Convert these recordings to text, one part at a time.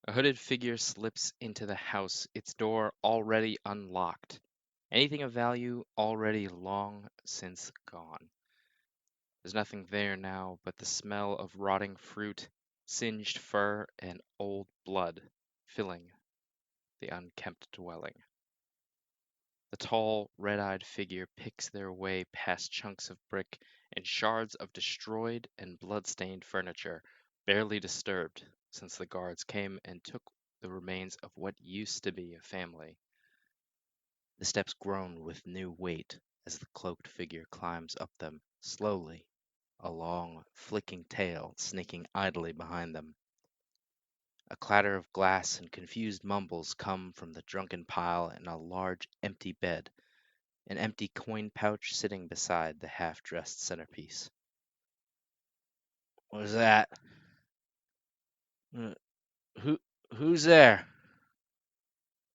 A hooded figure slips into the house, its door already unlocked. Anything of value already long since gone. There's nothing there now but the smell of rotting fruit, singed fur, and old blood filling the unkempt dwelling. The tall, red-eyed figure picks their way past chunks of brick and shards of destroyed and blood-stained furniture, barely disturbed since the guards came and took the remains of what used to be a family. The steps groan with new weight as the cloaked figure climbs up them slowly, a long, flicking tail snaking idly behind them. A clatter of glass and confused mumbles come from the drunken pile in a large, empty bed, an empty coin pouch sitting beside the half-dressed centerpiece. What is that? Uh, Who, who's there?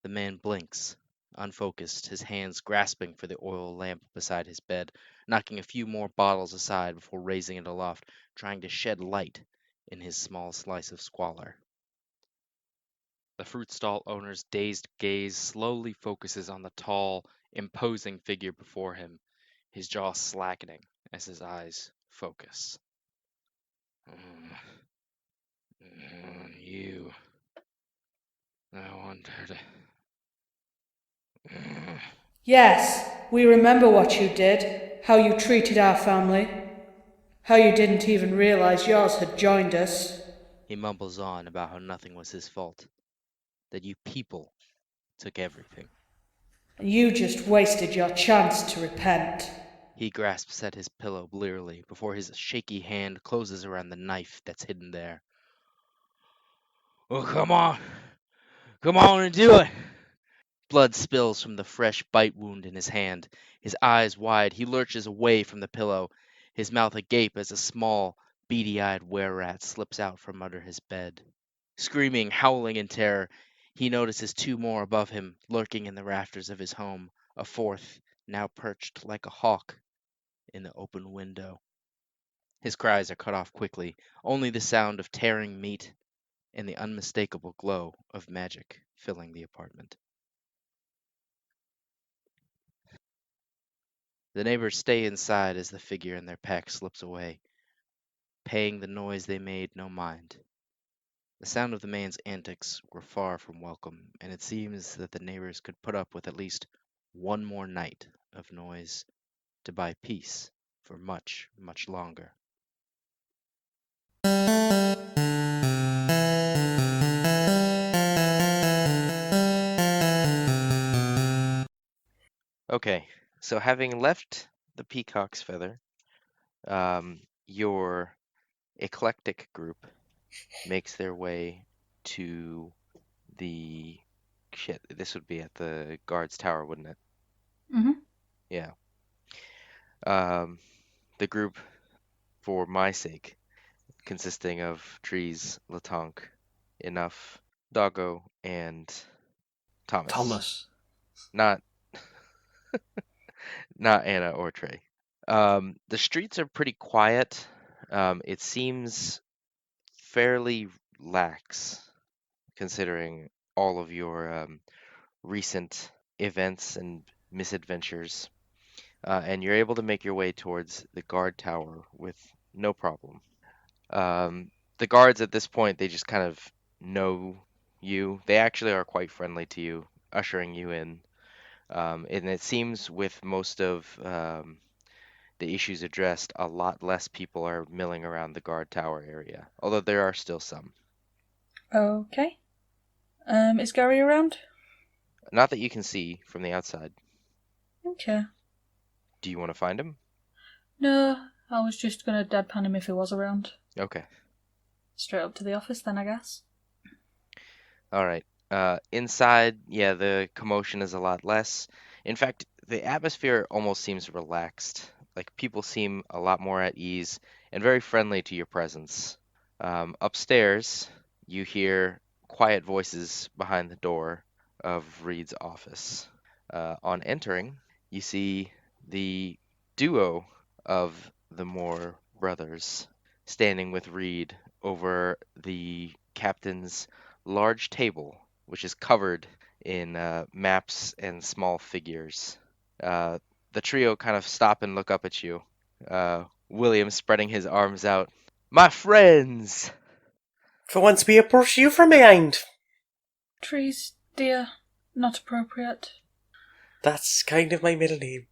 The man blinks, unfocused, his hands grasping for the oil lamp beside his bed, knocking a few more bottles aside before raising it aloft, trying to shed light in his small slice of squalor. The fruit stall owner's dazed gaze slowly focuses on the tall, imposing figure before him, his jaw slackening as his eyes focus. You. I wondered. Yes, we remember what you did, how you treated our family, how you didn't even realize yours had joined us. He mumbles on about how nothing was his fault, that you people took everything. And you just wasted your chance to repent. He grasps at his pillow blearily before his shaky hand closes around the knife that's hidden there. Well, come on and do it. Blood spills from the fresh bite wound in his hand. His eyes wide, he lurches away from the pillow, his mouth agape as a small, beady-eyed were-rat slips out from under his bed. Screaming, howling in terror, he notices two more above him, lurking in the rafters of his home, a fourth, now perched like a hawk in the open window. His cries are cut off quickly, only the sound of tearing meat and the unmistakable glow of magic filling the apartment. The neighbors stay inside as the figure in their pack slips away, paying the noise they made no mind. The sound of the man's antics were far from welcome, and it seems that the neighbors could put up with at least one more night of noise to buy peace for much, much longer. Okay, so having left the peacock's feather, your eclectic group makes their way to the shit. This would be at the guard's tower, wouldn't it? Mm-hmm. Yeah. Um, the group, for my sake, consisting of Trees, Latonk, Enough, Doggo, and Thomas. Thomas. Not Anna or Trey. The streets are pretty quiet. It seems fairly lax considering all of your recent events and misadventures. And you're able to make your way towards the guard tower with no problem. The guards at this point, they just kind of know you. They actually are quite friendly to you, ushering you in. And it seems with most of the issues addressed, a lot less people are milling around the guard tower area, although there are still some. Okay. Is Gary around? Not that you can see from the outside. Okay. Do you want to find him? No, I was just gonna deadpan him if he was around. Okay. Straight up to the office then, I guess. All right. Inside, yeah, the commotion is a lot less. In fact, the atmosphere almost seems relaxed. Like people seem a lot more at ease and very friendly to your presence. Upstairs, you hear quiet voices behind the door of Reed's office. On entering, you see the duo of the Moore brothers standing with Reed over the captain's large table, which is covered in maps and small figures. The trio kind of stop and look up at you. William spreading his arms out. My friends! For once we approach you from behind. Trees, dear, not appropriate. That's kind of my middle name.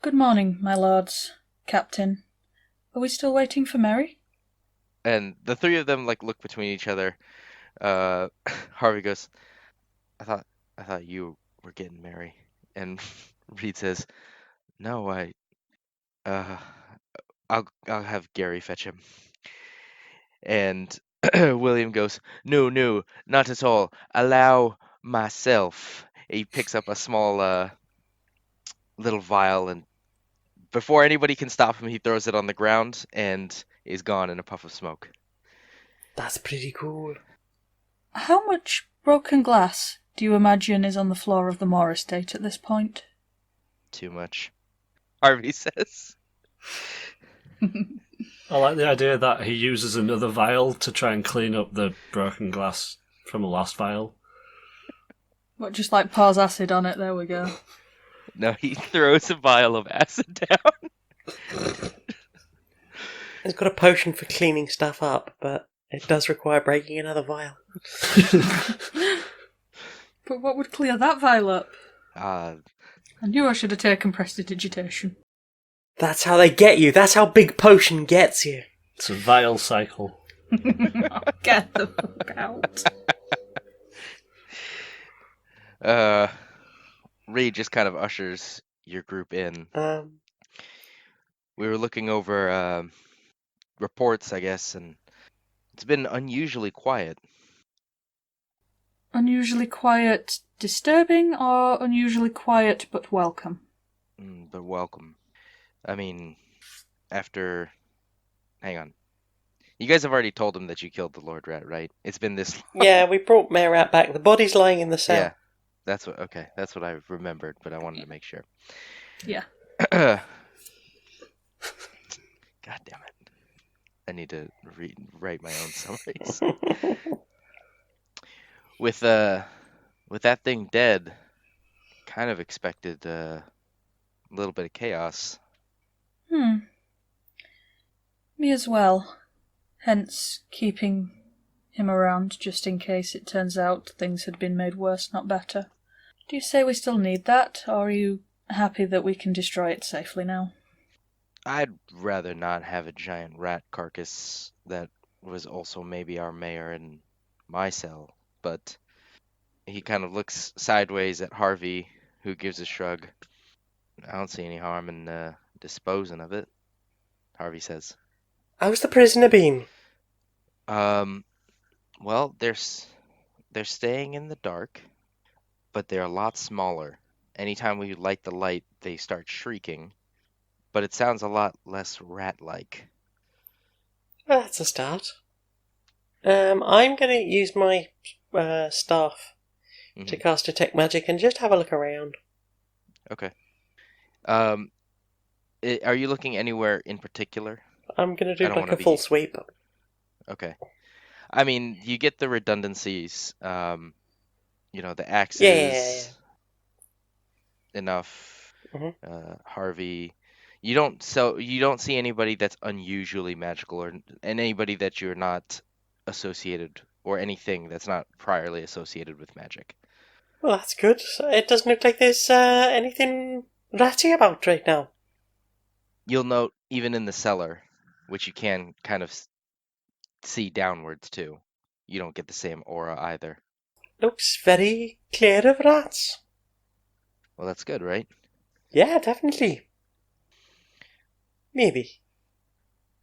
Good morning, my lords. Captain. Are we still waiting for Mary? And the three of them look between each other. Harvey goes, I thought you were getting Mary. And Reed says, No, I'll have Gary fetch him. And William goes, No, not at all. Allow myself. He picks up a small little vial, and before anybody can stop him, he throws it on the ground and is gone in a puff of smoke. That's pretty cool. How much broken glass do you imagine is on the floor of the Moore estate at this point? Too much, Harvey says. I like the idea that he uses another vial to try and clean up the broken glass from the last vial. What, just pours acid on it? There we go. No, he throws a vial of acid down. It's got a potion for cleaning stuff up, but it does require breaking another vial. But what would clear that vial up? Uh, I knew I should have taken prestidigitation. That's how they get you. That's how Big Potion gets you. It's a vial cycle. Get the fuck out. Reed just kind of ushers your group in. Um, We were looking over reports, I guess, and it's been unusually quiet. Unusually quiet, disturbing, or unusually quiet but welcome? But welcome. I mean, after... Hang on. You guys have already told him that you killed the Lord Rat, right? It's been this long. yeah, we brought Mayor Rat back. The body's lying in the cell. Yeah, that's what I remembered, but I wanted to make sure. Yeah. God damn it. I need to write my own summaries. With that thing dead, kind of expected a little bit of chaos. Me as well. Hence, keeping him around just in case it turns out things had been made worse, not better. Do you say we still need that, or are you happy that we can destroy it safely now? I'd rather not have a giant rat carcass that was also maybe our mayor in my cell, but he kind of looks sideways at Harvey, who gives a shrug. I don't see any harm in disposing of it, Harvey says. How's the prisoner been? Well, they're staying in the dark, but they're a lot smaller. Anytime we light the light, they start shrieking, but it sounds a lot less rat-like. That's a start. I'm going to use my staff to cast Detect Magic and just have a look around. Okay. Are you looking anywhere in particular? I'm going to do a full sweep. Okay. I mean, you get the redundancies. The axes. Yeah. Enough. Mm-hmm. Harvey. You don't see anybody that's unusually magical, and anybody that you're not associated, or anything that's not priorly associated with magic. Well, that's good. It doesn't look like there's anything ratty about right now. You'll note, even in the cellar, which you can kind of see downwards too, you don't get the same aura either. Looks very clear of rats. Well, that's good, right? Yeah, definitely. Maybe.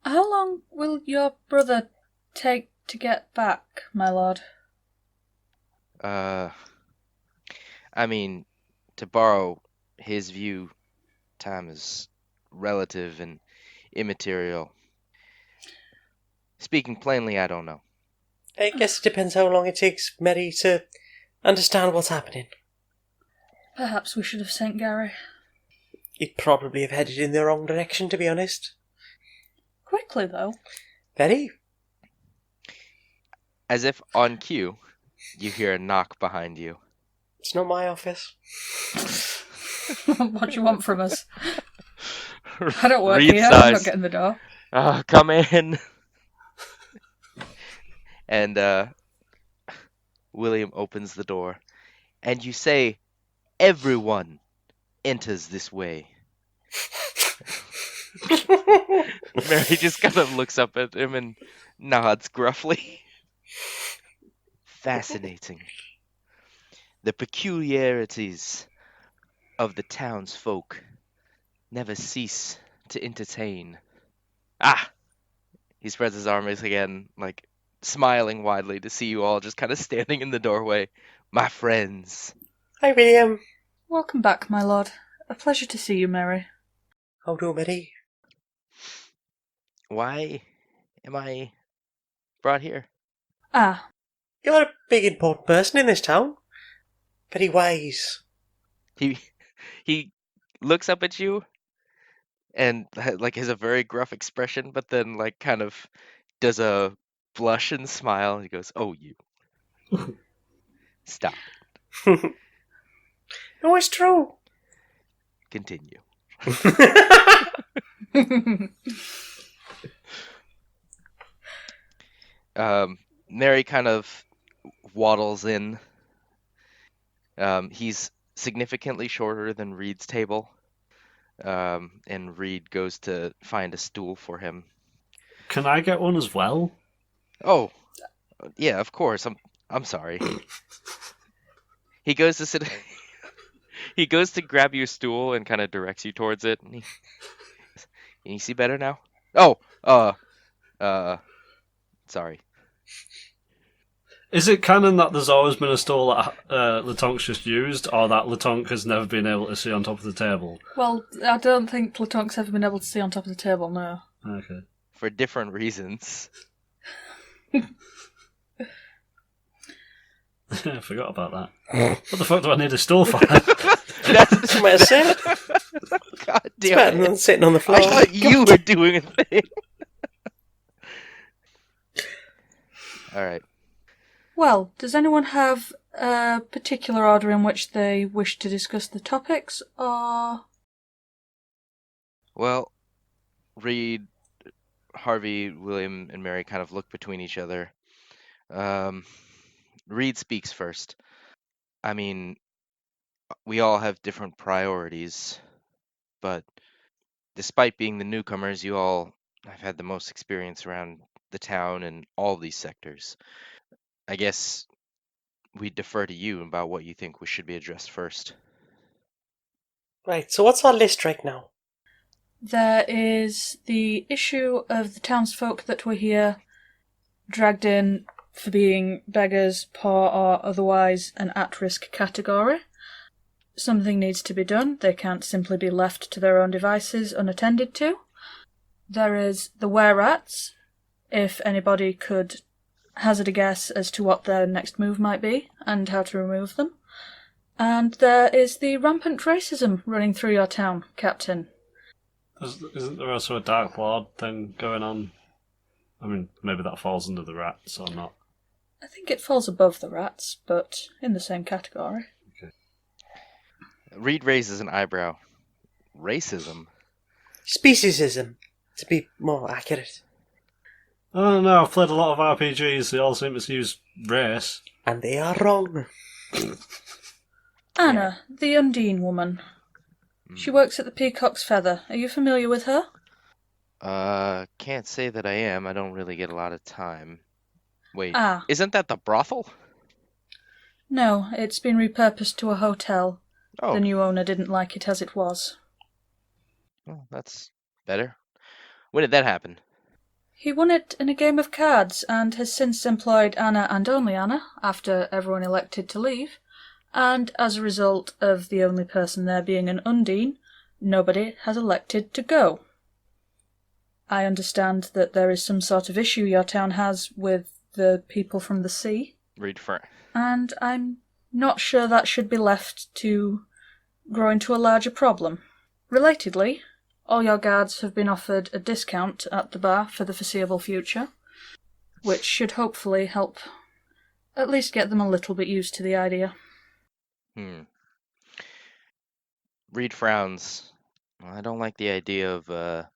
How long will your brother take to get back, my lord? I mean, to borrow his view, time is relative and immaterial. Speaking plainly, I don't know. I guess it depends how long it takes Mary to understand what's happening. Perhaps we should have sent Gary. You'd probably have headed in the wrong direction, to be honest. Quickly, though. Very. As if on cue, you hear a knock behind you. It's not my office. What do you want from us? I don't work Reed here. I'm not sighs. getting the door. Come in. And William opens the door. And you say, everyone enters this way. Mary just kind of looks up at him and nods gruffly. Fascinating. The peculiarities of the townsfolk never cease to entertain. He spreads his arms again, like smiling widely to see you all just kind of standing in the doorway. My friends. Hi, William. Welcome back, my lord. A pleasure to see you, Mary. How do, Betty? Why am I brought here? You're a big important person in this town. Very wise. He looks up at you and like has a very gruff expression, but then like kind of does a blush and smile. And he goes, "Oh, you stop it. No, it's true. Continue." Mary kind of waddles in. He's significantly shorter than Reed's table, and Reed goes to find a stool for him. Can I get one as well? Oh, yeah, of course. I'm sorry. He goes to sit. He goes to grab your stool and kind of directs you towards it. And can you see better now? Oh, sorry. Is it canon that there's always been a stool that Latonk's just used, or that Latonk has never been able to see on top of the table? Well, I don't think Platonk's ever been able to see on top of the table, no. Okay. For different reasons. I forgot about that. What the fuck do I need a stool for? That's what I said. God It's damn better it. than sitting on the floor. I thought you were doing a thing. Alright. Well, does anyone have a particular order in which they wish to discuss the topics, or...? Well, Reed, Harvey, William, and Mary kind of look between each other. Reed speaks first. I mean, we all have different priorities, but despite being the newcomers, you all have had the most experience around the town and all these sectors. I guess we defer to you about what you think we should be addressed first. Right, so what's our list right now? There is the issue of the townsfolk that were here, dragged in for being beggars, poor, or otherwise an at-risk category. Something needs to be done. They can't simply be left to their own devices unattended to. There is the were-rats, if anybody could hazard a guess as to what their next move might be, and how to remove them. And there is the rampant racism running through your town, Captain. Isn't there also a Dark Lord thing going on? I mean, maybe that falls under the rats or not. I think it falls above the rats, but in the same category. Okay. Reed raises an eyebrow. Racism? Speciesism, to be more accurate. I don't know, I've played a lot of RPGs, they all seem to use race. And they are wrong. Anna, the Undine woman. She works at the Peacock's Feather. Are you familiar with her? Can't say that I am. I don't really get a lot of time. Wait, Ah. Isn't that the brothel? No, it's been repurposed to a hotel. Oh, The new owner didn't like it as it was. well, that's better. When did that happen? He won it in a game of cards and has since employed Anna and only Anna, after everyone elected to leave, and as a result of the only person there being an Undine, nobody has elected to go. I understand that there is some sort of issue your town has with the people from the sea, Reed for and I'm not sure that should be left to grow into a larger problem. Relatedly, all your guards have been offered a discount at the bar for the foreseeable future, which should hopefully help At least get them a little bit used to the idea. Reed frowns. Well, I don't like the idea of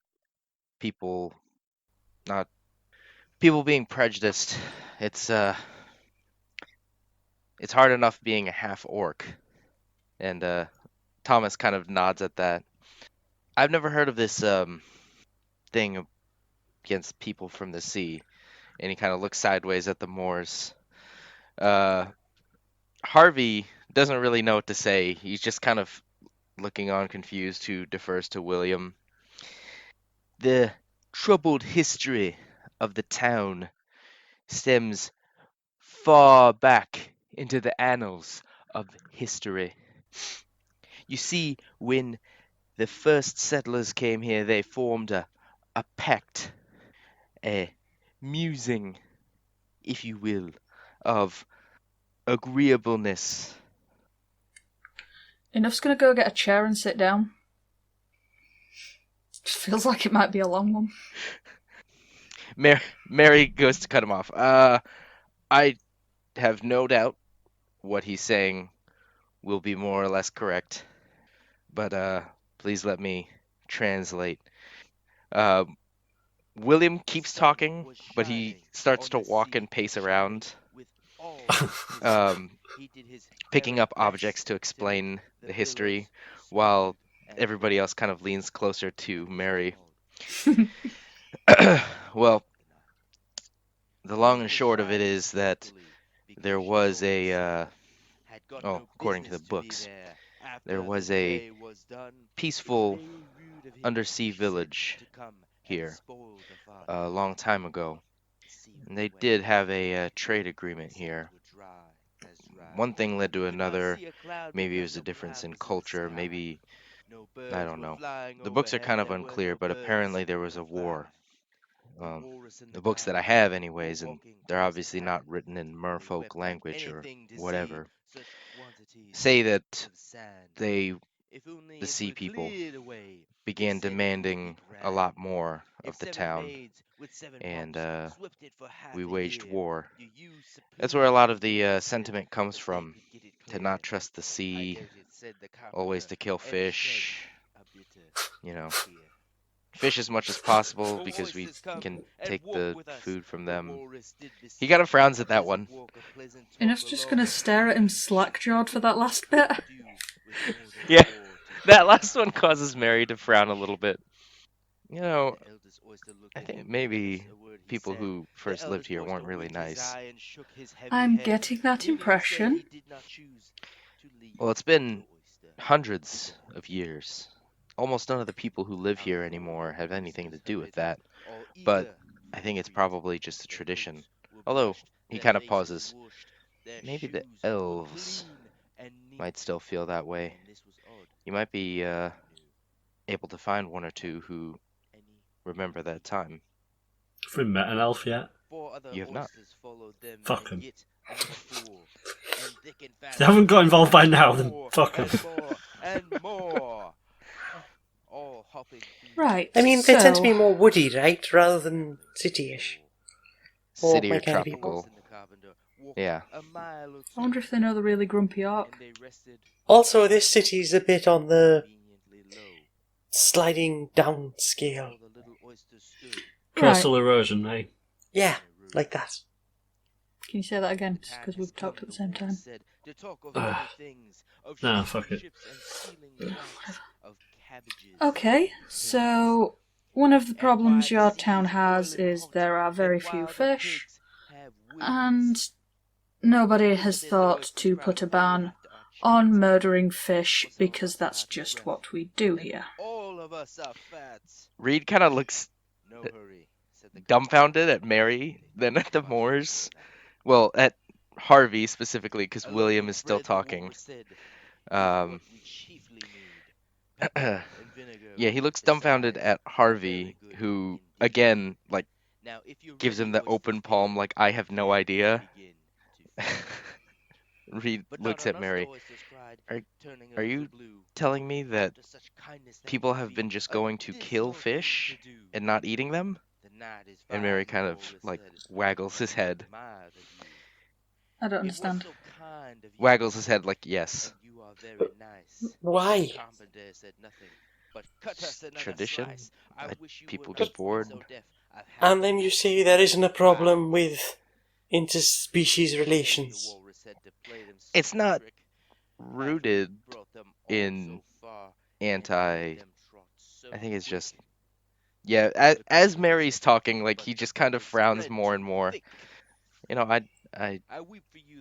people being prejudiced. It's hard enough being a half orc. And Thomas kind of nods at that. I've never heard of this thing against people from the sea. And he kind of looks sideways at the Moors. Harvey doesn't really know what to say. He's just kind of looking on confused, who defers to William. The troubled history of the town stems far back into the annals of history. You see, when the first settlers came here, they formed a pact, a musing, if you will, of agreeableness. Enough's gonna go get a chair and sit down. Just feels like it might be a long one. Mary goes to cut him off. I have no doubt what he's saying will be more or less correct, but please let me translate. William keeps talking, but he starts to walk and pace around, picking up objects to explain the history, while everybody else kind of leans closer to Mary. Well, the long and short of it is that there was according to the books, there was a peaceful undersea village here a long time ago. And they did have a trade agreement here. One thing led to another. Maybe it was a difference in culture. Maybe, I don't know. The books are kind of unclear, but apparently there was a war. The books that I have anyways, and they're obviously not written in merfolk language or whatever, say that the sea people began demanding a lot more of the town, and we waged war. That's where a lot of the sentiment comes from, to not trust the sea, always to kill fish, fish as much as possible because we can take the food from them. He kind of frowns at that one. Enough's just gonna stare at him slack-jawed for that last bit. Yeah, that last one causes Mary to frown a little bit. I think maybe people who first lived here weren't really nice. I'm getting that impression. Well, it's been hundreds of years. Almost none of the people who live here anymore have anything to do with that, but I think it's probably just a tradition. Although, he kind of pauses. Maybe the elves might still feel that way. You might be able to find one or two who remember that time. Have we met an elf yet? You have not. Fuck 'em. If they haven't got involved by now, then fuck 'em. Right. I mean, they tend to be more woody, right, rather than city-ish. City or my kind of tropical. Yeah. I wonder if they know the really grumpy orc. Also, this city's a bit on the sliding down scale. Coastal erosion, eh? Yeah, like that. Can you say that again? Because we've talked at the same time. Nah, fuck it. Okay, so one of the problems your town has is there are very few fish, and nobody has thought to put a ban on murdering fish because that's just what we do here. Reed kind of looks dumbfounded at Mary, then at the Moors. Well, at Harvey specifically, because William is still talking. Yeah, he looks dumbfounded at Harvey, who, again, gives him the open palm, like, I have no idea. Reed looks at Mary. Are you telling me that people have been just going to kill fish and not eating them? And Mary kind of, waggles his head. I don't understand. Waggles his head like yes. Why? Tradition? People get bored. And then you say there isn't a problem with interspecies relations. It's not rooted in anti... I think it's just... Yeah, as Mary's talking, like, he just kind of frowns more and more. You know, I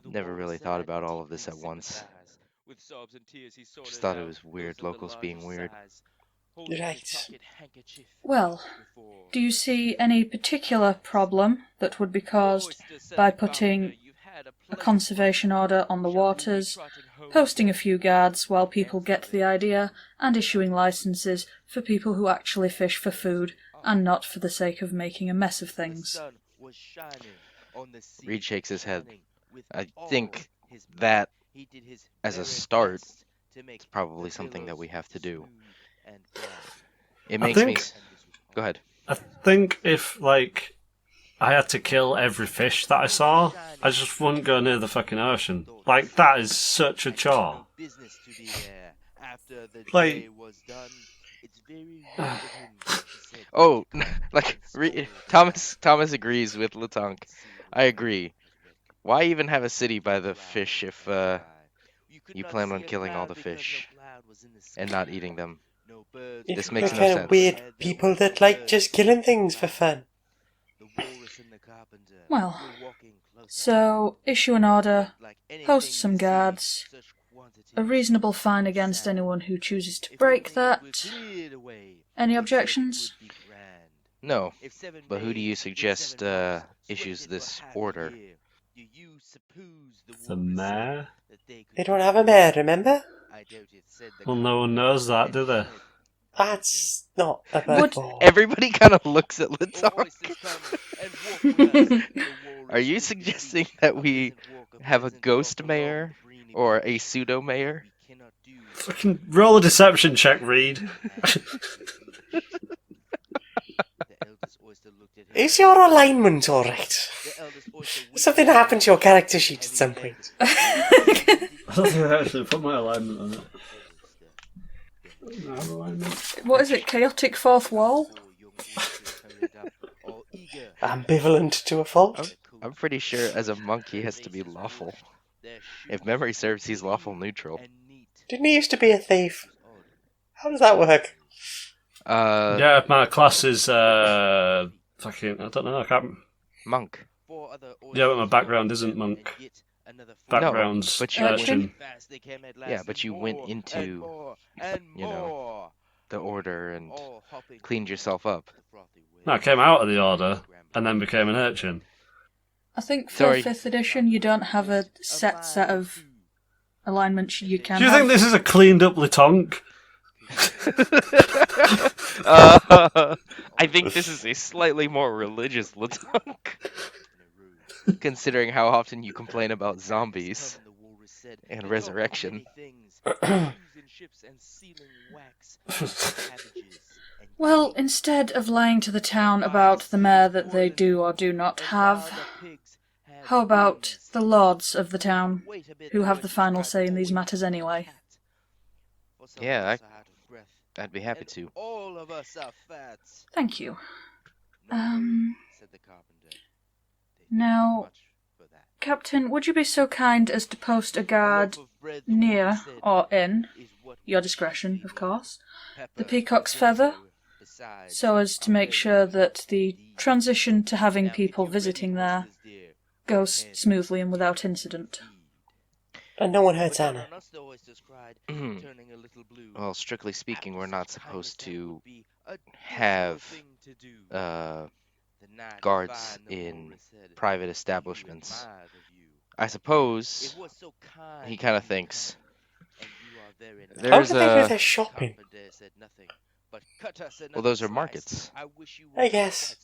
never really thought about all of this at once. Just thought it was weird, locals being weird. Right. Well, do you see any particular problem that would be caused by putting a conservation order on the waters, posting a few guards while people get the idea, and issuing licenses for people who actually fish for food and not for the sake of making a mess of things? Reed shakes his head. I think that, as a start, it's probably something that we have to do. It makes me... Go ahead. I think if, like, I had to kill every fish that I saw, I just wouldn't go near the fucking ocean. Like, that is such a chore. Like... Oh, like, Thomas agrees with Latonk. I agree. Why even have a city by the fish if you plan on killing all the fish and not eating them? This makes no kind sense. of weird people that like just killing things for fun. Well, so issue an order, post some guards, a reasonable fine against anyone who chooses to break that. Any objections? No, but who do you suggest issues this order? The mayor? They don't have a mayor, remember? Well, no one knows that, do they? That's not a bad Everybody kind of looks at Latonk. Are you suggesting that we have a ghost mayor or a pseudo mayor? Fucking roll a deception check, Reed. Is your alignment alright? Something happened to your character sheet at some point. I don't think I actually put my alignment on it. I have alignment. What is it, chaotic fourth wall? Ambivalent to a fault? I'm pretty sure as a monk he has to be lawful. If memory serves, he's lawful neutral. Didn't he used to be a thief? How does that work? Yeah, my class is fucking, I don't know, I can't... Monk. Yeah, but my background isn't monk. Background's but you urchin. Yeah, but you went into, you know, the order and cleaned yourself up. No, I came out of the order and then became an urchin. I think for 5th edition you don't have a set of alignments you can Do you have. think this is a cleaned up Latonk? I think this is a slightly more religious Latonk. Considering how often you complain about zombies and resurrection. Well, instead of lying to the town about the mayor that they do or do not have, how about the lords of the town, who have the final say in these matters anyway? Yeah, I'd be happy to. Thank you. Now, Captain, would you be so kind as to post a guard near or in, your discretion, of course, the Peacock's Feather, so as to make sure that the transition to having people visiting there goes smoothly and without incident? And no one hurts Anna. Well, strictly speaking, we're not supposed to have guards in private establishments. I suppose he kind of thinks How do they do their shopping? Well, those are markets. I guess.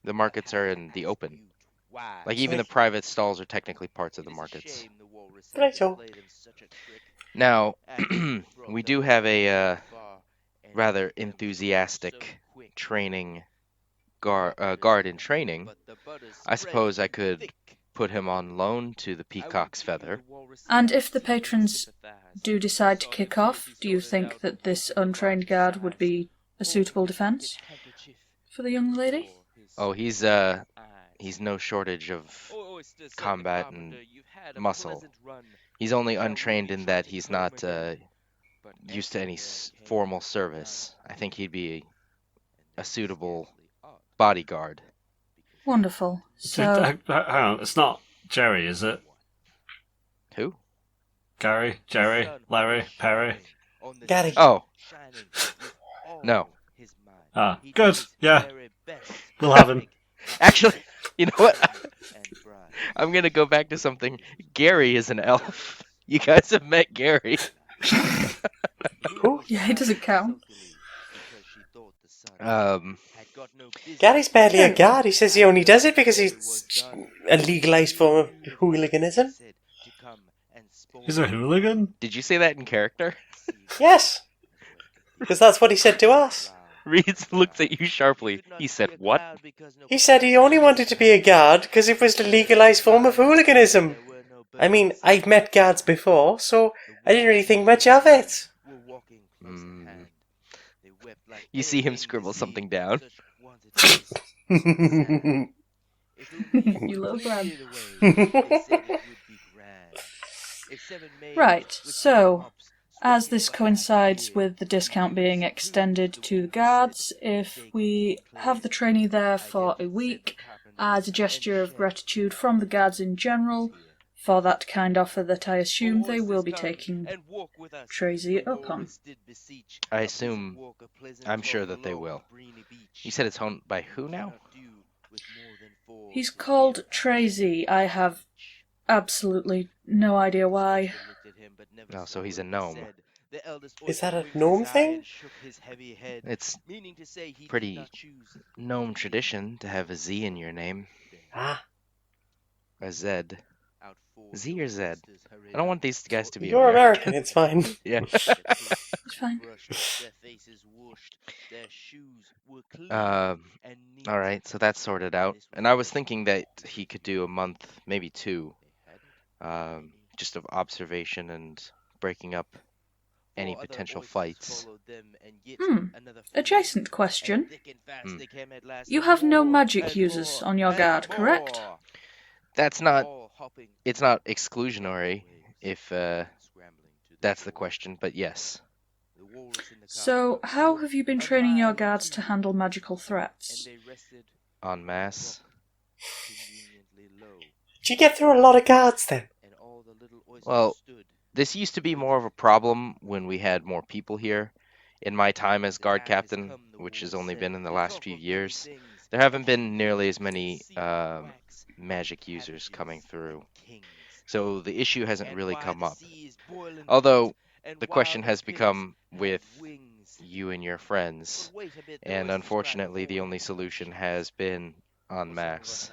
The markets are in the open. Like, even the private stalls are technically parts of the markets. Righto. Now, we do have a rather enthusiastic training guard in training. I suppose I could put him on loan to the Peacock's Feather. And if the patrons do decide to kick off, do you think that this untrained guard would be a suitable defense for the young lady? Oh, he's no shortage of combat and muscle. He's only untrained in that he's not used to any formal service. I think he'd be a suitable bodyguard. Wonderful. So, Hang on, it's not Jerry, is it? Who? Gary, Jerry, Larry, Perry. Gary. Oh. No. Ah, good. Yeah, we'll have him. Actually, you know what? I'm going to go back to something. Gary is an elf. You guys have met Gary. Who? yeah, it doesn't count. Gary's barely a guard. He says he only does it because he's a legalised form of hooliganism. He's a hooligan? Did you say that in character? Yes. Because that's what he said to us. Reeds looks at you sharply. He said, what? He said he only wanted to be a guard because it was the legalised form of hooliganism. I mean, I've met guards before, so I didn't really think much of it. You see him scribble something down. You little Brad. Right, so, as this coincides with the discount being extended to the guards, if we have the trainee there for a week, as a gesture of gratitude from the guards in general, for that kind offer that I assume they will be taking Tracy up on. I'm sure that they will. You said it's owned by who now? He's called Tracy. I have absolutely no idea why. No, so he's a gnome. Is that a gnome thing? It's pretty gnome tradition to have a Z in your name. Ah. A Z. Z or Z? I don't want these guys to be You're American, it's fine. Yeah. It's fine. Alright, so that's sorted out. And I was thinking that he could do a month, maybe 2, just of observation and breaking up any potential fights. Adjacent question. You have no magic users on your guard, correct? It's not exclusionary, if that's the question, but yes. So, how have you been training your guards to handle magical threats? En masse. Did you get through a lot of guards then? Well, this used to be more of a problem when we had more people here. In my time as guard captain, which has only been in the last few years, there haven't been nearly as many magic users coming through. So the issue hasn't really come up. Although the question has become with you and your friends, and unfortunately the only solution has been en masse.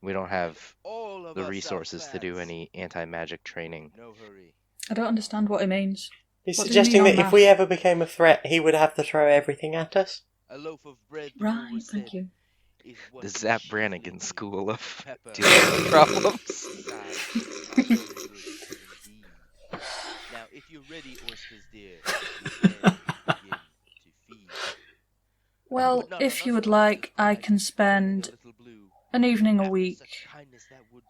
We don't have the resources to do any anti-magic training. I don't understand what it means. He's What do you suggesting mean that en if we masse? ever became a threat, he would have to throw everything at us. Right, thank you. The Zap Brannigan school of dealing with problems. Well, if you would like, I can spend an evening a week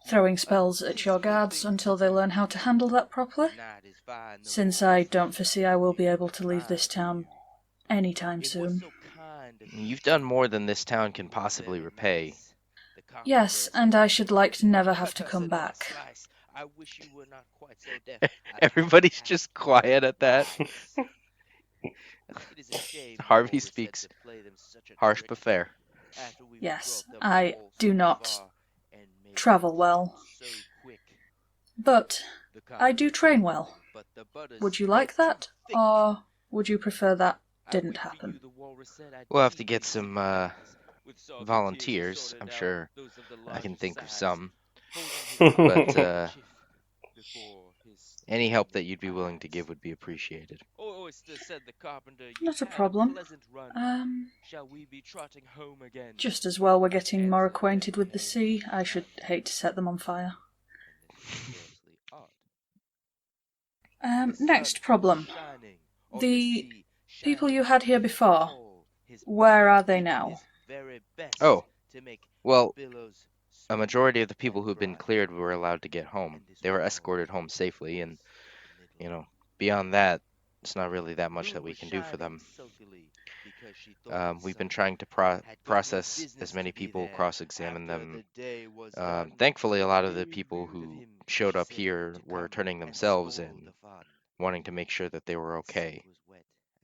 throwing spells at your guards until they learn how to handle that properly, since I don't foresee I will be able to leave this town anytime soon. You've done more than this town can possibly repay. Yes, and I should like to never have to come back. Everybody's just quiet at that. Harvey speaks harsh but fair. Yes, I do not travel well, but I do train well. Would you like that, or would you prefer that didn't happen? We'll have to get some volunteers. I'm sure I can think of some. But any help that you'd be willing to give would be appreciated. oyster, said the carpenter. Not a problem. Pleasant run. Shall we be trotting home again? Just as well we're getting more acquainted with the sea. I should hate to set them on fire. Next problem. The people you had here before, where are they now? Oh, well, a majority of the people who've been cleared were allowed to get home. They were escorted home safely, and, beyond that, it's not really that much that we can do for them. We've been trying to process as many people, cross-examine them. Thankfully, a lot of the people who showed up here were turning themselves in, wanting to make sure that they were okay.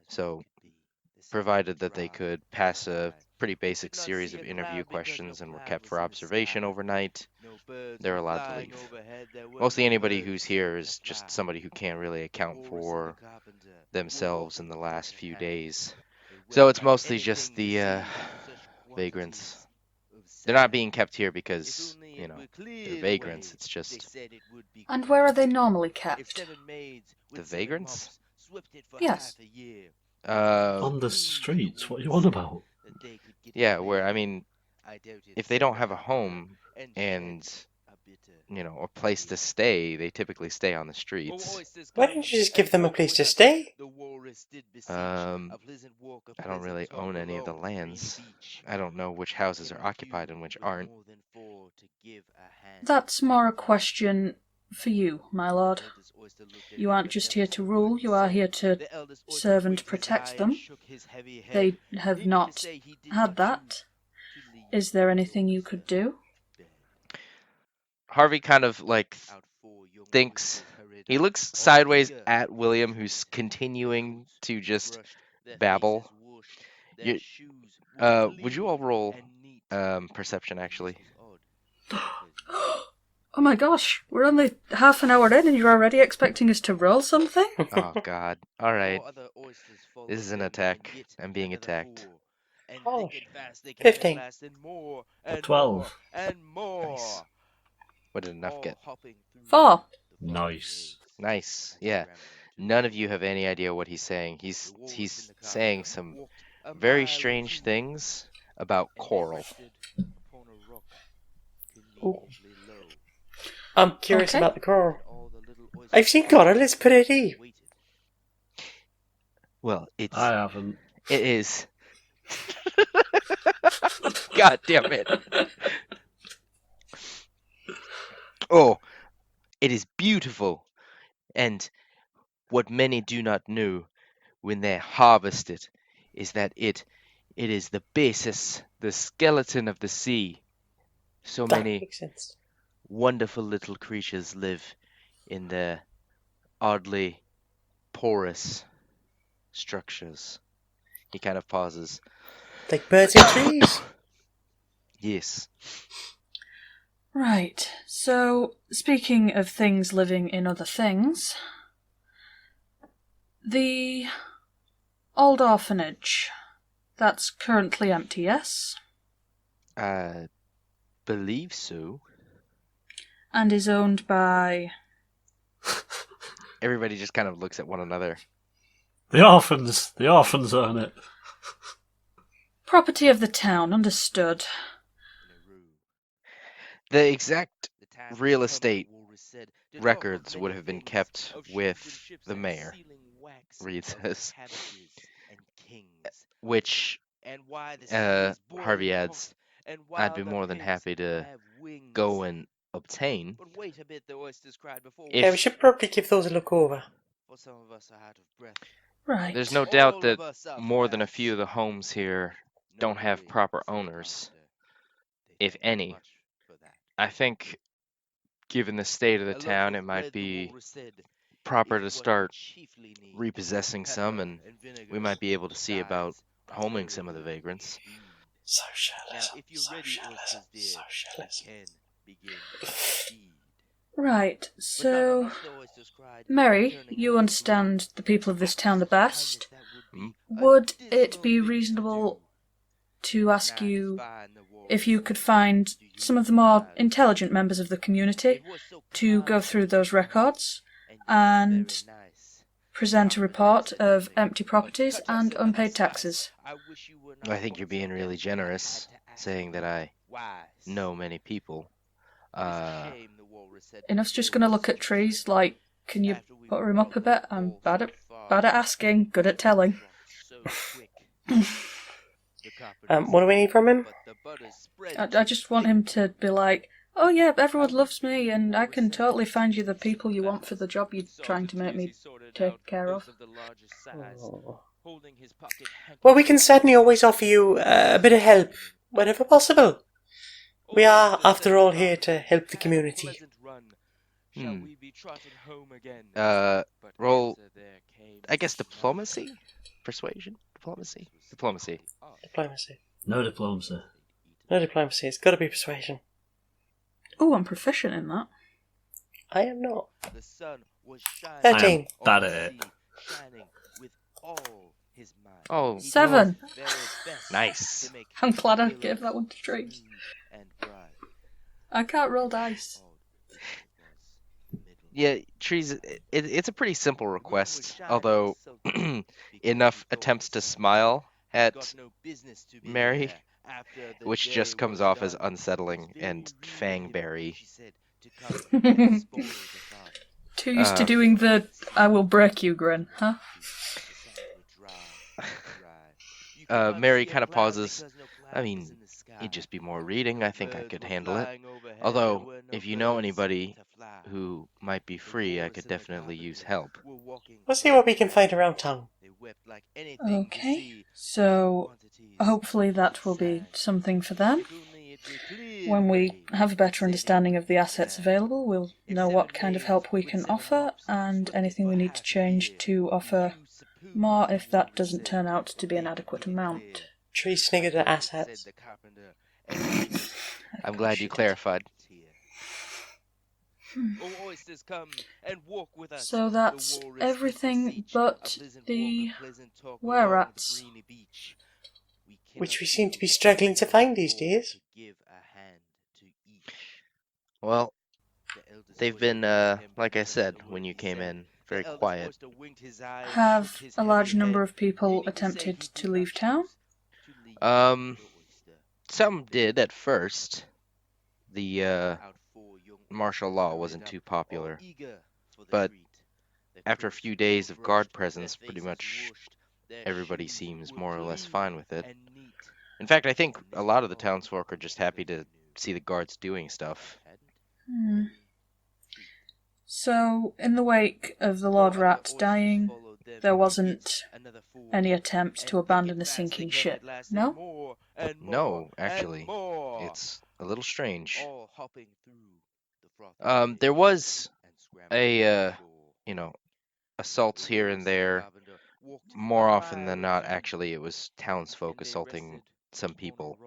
So, provided that they could pass a pretty basic series of interview questions and were kept for observation overnight, they're allowed to leave. Mostly anybody who's here is just somebody who can't really account for themselves in the last few days. So it's mostly just the vagrants. They're not being kept here because, they're vagrants. It's just... And where are they normally kept? The vagrants? Yes. On the streets? What are you on about? Yeah, if they don't have a home and, a place to stay, they typically stay on the streets. Why don't you just give them a place to stay? I don't really own any of the lands. I don't know which houses are occupied and which aren't. That's more a question for you, my lord. You aren't just here to rule, you are here to serve and protect them. They have not had that. Is there anything you could do? Harvey kind of, thinks... He looks sideways at William, who's continuing to just babble. Would you all roll perception, actually? Oh my gosh, we're only half an hour in and you're already expecting us to roll something? Oh god. Alright. This is an attack. I'm being attacked. Oh, 15. 12. Nice. What did enough get? 4. Nice. Nice. Yeah. None of you have any idea what he's saying. He's saying some very strange things about coral. Ooh. I'm curious Okay. about the coral. I've seen coral, it's pretty. Well, I haven't. It is. God damn it. Oh, it is beautiful. And what many do not know when they harvest it is that it is the basis, the skeleton of the sea. So That many makes sense. wonderful little creatures live in the oddly porous structures. He kind of pauses. Like birds in trees. Yes. Right, so speaking of things living in other things, the old orphanage, that's currently empty, yes? I believe so. And is owned by... Everybody just kind of looks at one another. The orphans own it. Property of the town, understood. The exact real estate records would have been kept with the mayor, Reed says. Which, Harvey adds, I'd be more than happy to go and obtain. Yeah, we should probably give those a look over. Right. There's no doubt that more than a few of the homes here don't have proper owners, if any. I think, given the state of the town, it might be proper to start repossessing some, and we might be able to see about homing some of the vagrants. Socialism. Right, so... Mary, you understand the people of this town the best. Would it be reasonable to ask you if you could find some of the more intelligent members of the community to go through those records and present a report of empty properties and unpaid taxes. I think you're being really generous, saying that I know many people. Enough's just going to look at trees like, can you butter him up a bit? I'm bad at asking, good at telling. What do we need from him? I just want him to be like, oh yeah, everyone loves me and I can totally find you the people you want for the job you're trying to make me take care of. Oh. Well, we can certainly always offer you a bit of help, whenever possible. We are, after all, here to help the community. Roll, I guess, diplomacy? Persuasion? Diplomacy? Diplomacy. Diplomacy. No diplomacy. No diplomacy, it's got to be persuasion. Oh, I'm proficient in that. I am not. I am 13. bad at it. Oh, 7. nice. I'm glad I gave that one to Trees. I can't roll dice. Yeah, Trees, it's a pretty simple request, although enough attempts to smile at Mary, which just comes off as unsettling and fangberry. Too used to doing the I will break you grin, huh? Mary kind of pauses. I mean, it'd just be more reading. I think I could handle it. Although, if you know anybody who might be free, I could definitely use help. We'll see what we can find around town. Okay, so hopefully that will be something for them. When we have a better understanding of the assets available, we'll know what kind of help we can offer and anything we need to change to offer more if that doesn't turn out to be an adequate amount. Tree sniggered at assets. I'm glad you clarified. So that's everything but the were-rats. Which we seem to be struggling to find these days. Well, they've been, like I said, when you came in, very quiet. Have a large number of people attempted to leave town? Some did at first. The, martial law wasn't too popular. But after a few days of guard presence, pretty much everybody seems more or less fine with it. In fact, I think a lot of the townsfolk are just happy to see the guards doing stuff. So, in the wake of the Lord Rat dying, there wasn't any attempt to abandon a sinking ship, no? No, actually. It's a little strange. There was assaults here and there. More often than not, actually, it was townsfolk assaulting some people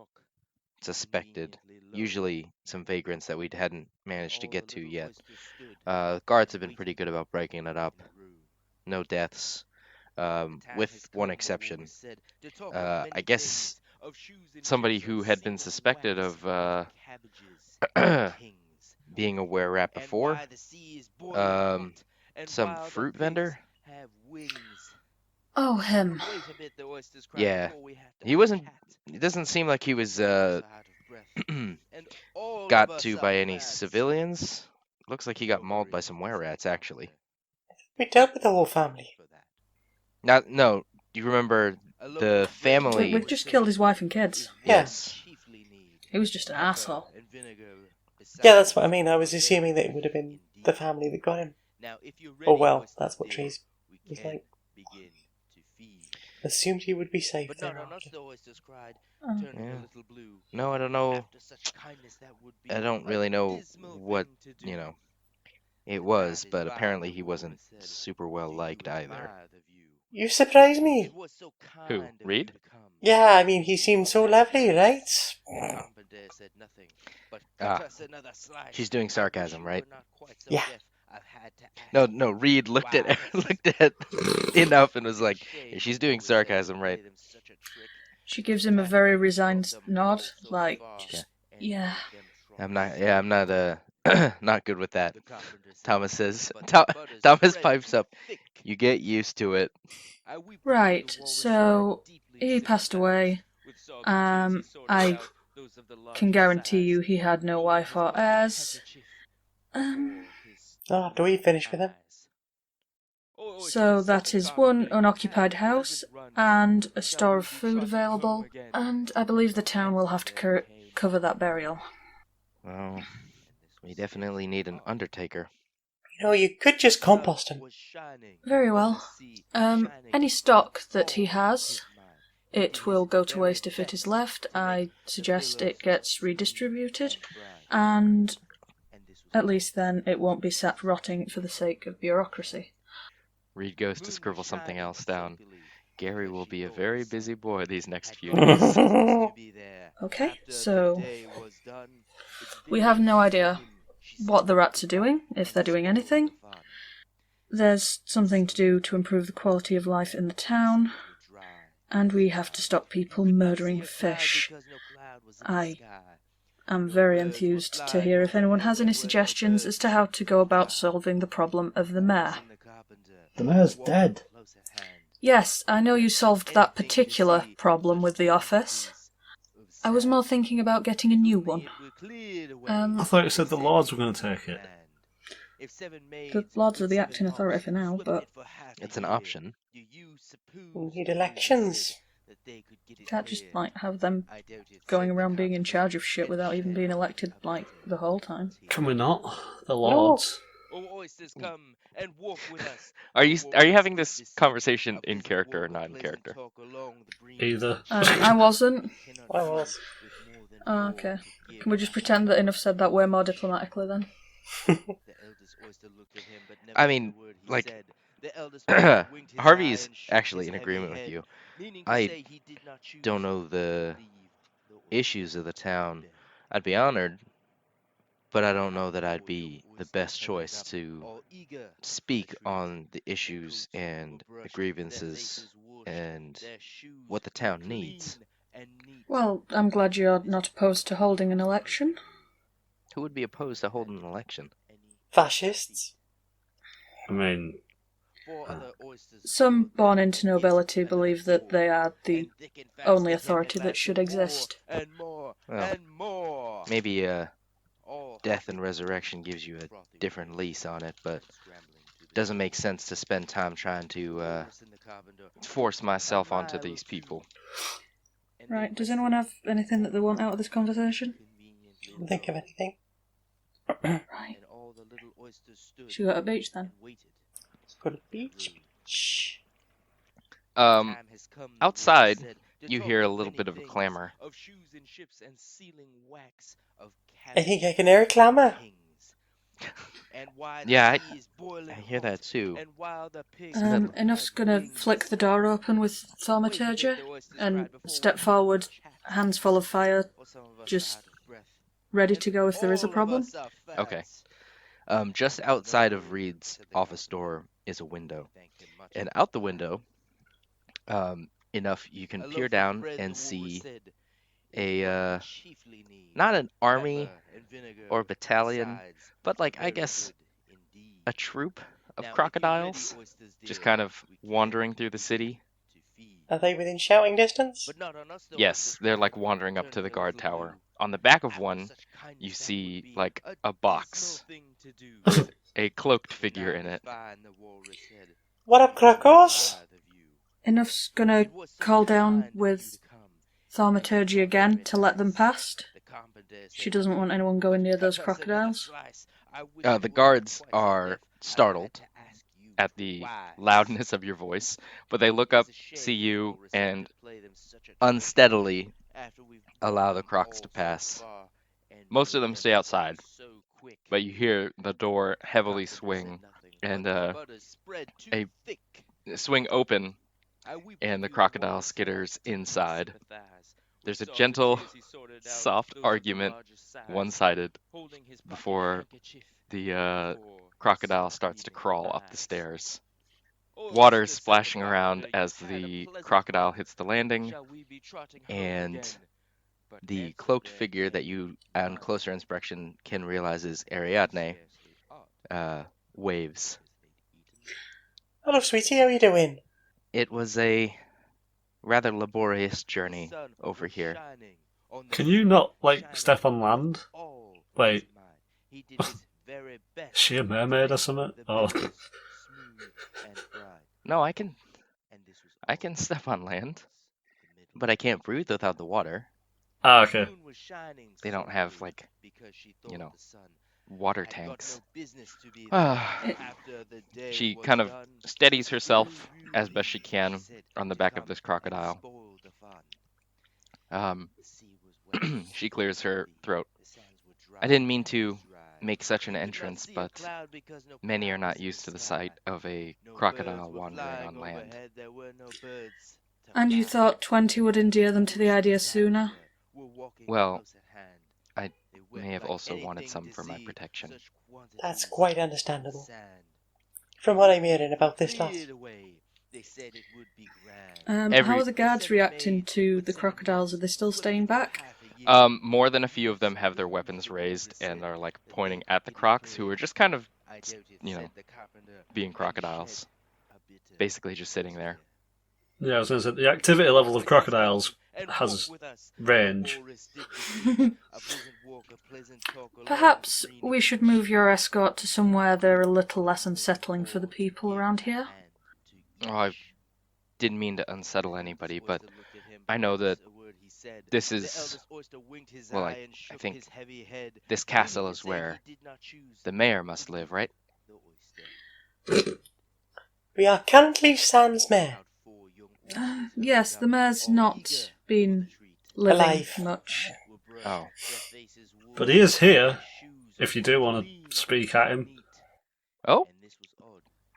suspected. Usually some vagrants that we hadn't managed to get to yet. Guards have been pretty good about breaking it up. No deaths, with one exception. I guess somebody who had been suspected of being a were-rat before. Some fruit vendor? Oh, him. Yeah. It doesn't seem like he was, got to by any civilians. Looks like he got mauled by some were-rats, actually. We dealt with the whole family. No, do you remember the family? We've just killed his wife and kids. Yes. He was just an asshole. Yeah, that's what I mean. I was assuming that it would have been the family that got him. Oh well, that's what Trees was like. Assumed he would be safe thereafter. Yeah. No, I don't know. I don't really know what, it was, but apparently he wasn't super well liked either. You surprise me. Who, Reed? Yeah, I mean, he seemed so lovely, right? She's doing sarcasm, right? Yeah. No, Reed looked at Enough and was like, yeah, she's doing sarcasm, right? She gives him a very resigned nod, like, just, yeah. I'm not not good with that, Thomas says. Thomas pipes up. You get used to it. Right, so he passed away. I can guarantee you he had no wife or heirs. Do we finish with him? So that is one unoccupied house and a store of food available, and I believe the town will have to cover that burial. Well, we definitely need an undertaker. You could just compost him. Very well. Any stock that he has, it will go to waste if it is left. I suggest it gets redistributed, and at least then it won't be sat rotting for the sake of bureaucracy. Reed goes to scribble something else down. Gary will be a very busy boy these next few days. Okay, so we have no idea what the rats are doing, if they're doing anything. There's something to do to improve the quality of life in the town, and we have to stop people murdering fish. I am very enthused to hear if anyone has any suggestions as to how to go about solving the problem of the mayor. The mayor's dead. Yes, I know you solved that particular problem with the office. I was more thinking about getting a new one. I thought you said the Lords were going to take it. The Lords are the acting authority for now, but... It's an option. We need elections. Can't just, have them going around being in charge of shit without even being elected, the whole time. Can we not? The Lords. Are you having this conversation in character or not in character? Either. I wasn't. I was. Oh, okay. Can we just pretend that Enough said that way more diplomatically then? I mean, Harvey's actually in agreement with you. I don't know the issues of the town. I'd be honored, but I don't know that I'd be the best choice to speak on the issues and the grievances and what the town needs. Well, I'm glad you're not opposed to holding an election. Who would be opposed to holding an election? Fascists. I mean... Some born into nobility believe that they are the only authority that should exist. Well, maybe death and resurrection gives you a different lease on it, but it doesn't make sense to spend time trying to Force myself onto these people. Right, does anyone have anything that they want out of this conversation? Can't think of anything. Right. Should we go to the beach then? Let's go to the beach. Shh. Outside, you hear a little bit of a clamor. I think I can hear a clamour. Yeah, I hear that too. Enough's gonna flick the door open with thaumaturgy and step forward, hands full of fire, just ready to go if there is a problem. Okay. Just outside of Reed's office door is a window. And out the window, enough you can peer down and see a, not an army or battalion, but I guess a troop of crocodiles just kind of wandering through the city. Are they within shouting distance? Yes, they're wandering up to the guard tower. On the back of one, you see a box with a cloaked figure in it. What up, crocos? Enough's gonna call down with thaumaturgy again to let them past. She doesn't want anyone going near those crocodiles. The guards are startled. At the loudness of your voice, but they look up, see you, and unsteadily allow the crocs to pass. Most of them stay outside, but you hear the door heavily swing and swing open, and the crocodile skitters inside. There's a gentle, soft argument, one-sided, before the crocodile starts to crawl up the stairs. Water splashing around as the crocodile hits the landing, and the cloaked figure that you, on closer inspection, can realize is Ariadne, waves. Hello, sweetie, how are you doing? It was a rather laborious journey over here. Can you not, step on land? Wait. Is she a mermaid or something? Oh. No, I can step on land, but I can't breathe without the water. Ah, okay. They don't have, water tanks. She kind of steadies herself as best she can on the back of this crocodile. She clears her throat. I didn't mean to make such an entrance, but many are not used to the sight of a crocodile wandering on land. And you thought 20 would endear them to the idea sooner? Well, I may have also wanted some for my protection. That's quite understandable. From what I'm hearing about this lot. How are the guards reacting to the crocodiles? Are they still staying back? More than a few of them have their weapons raised and are pointing at the crocs, who are just kind of, being crocodiles. Basically just sitting there. Yeah, I was going to say, the activity level of crocodiles has range. Perhaps we should move your escort to somewhere they're a little less unsettling for the people around here. Oh, I didn't mean to unsettle anybody, but I know that this is, I think this castle is where the mayor must live, right? We are currently Sans Mayor. Yes, the mayor's not been living Alive. much. Oh. But he is here, if you do want to speak at him. Oh?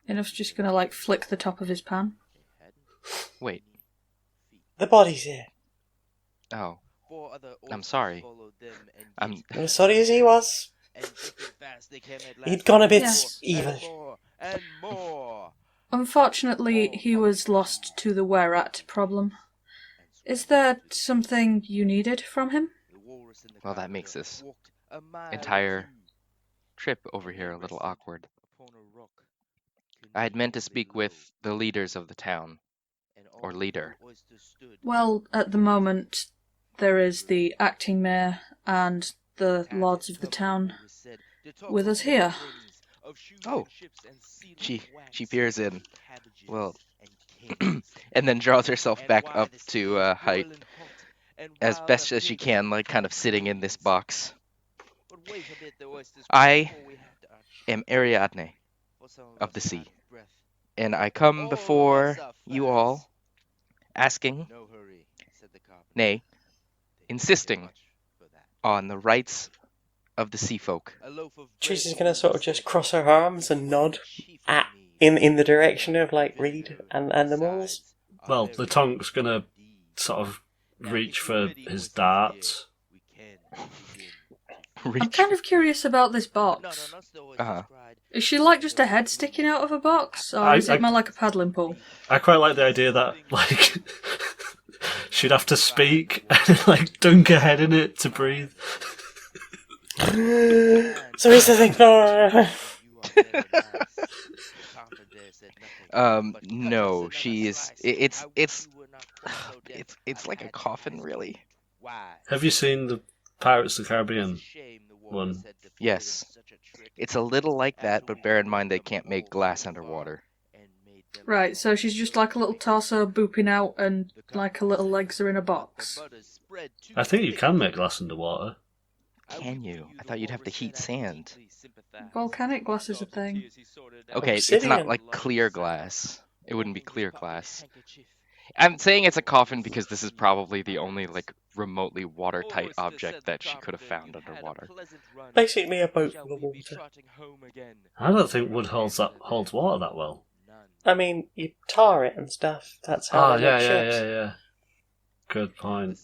Enough's just gonna, flick the top of his pan. Wait. The body's here. Oh. I'm sorry. I'm As sorry as he was. He'd gone a bit Yes. evil. Unfortunately, he was lost to the where-at problem. Is there something you needed from him? Well, that makes this entire trip over here a little awkward. I had meant to speak with the leaders of the town. Or leader. Well, at the moment, there is the acting mayor and the lords of the town with us here. Oh. She peers in. Well, and then draws herself back up to height as best as she can, kind of sitting in this box. I am aerith-magnet of the sea, and I come before you all asking, nay, insisting on the rights of the sea folk. She's gonna sort of just cross her arms and nod in the direction of Reed and animals. Well, the Tonk's gonna sort of reach for his darts. I'm kind of curious about this box. Uh-huh. Is she just a head sticking out of a box, or is it more like a paddling pool? I quite like the idea that, she'd have to speak and, dunk her head in it to breathe. So here's the thing. No, she is. It's like a coffin, really. Have you seen the Pirates of the Caribbean one? Yes. It's a little like that, but bear in mind they can't make glass underwater. Right, so she's just like a little torso booping out and her little legs are in a box. I think you can make glass underwater. Can you? I thought you'd have to heat sand. Volcanic glass is a thing. Okay, it's Obsidian. not like clear glass. It wouldn't be clear glass. I'm saying it's a coffin because this is probably the only, remotely watertight object that she could have found underwater. Basically a boat full of water. I don't think wood holds water that well. I mean, you tar it and stuff. That's how it makes ships. Yeah. Good point.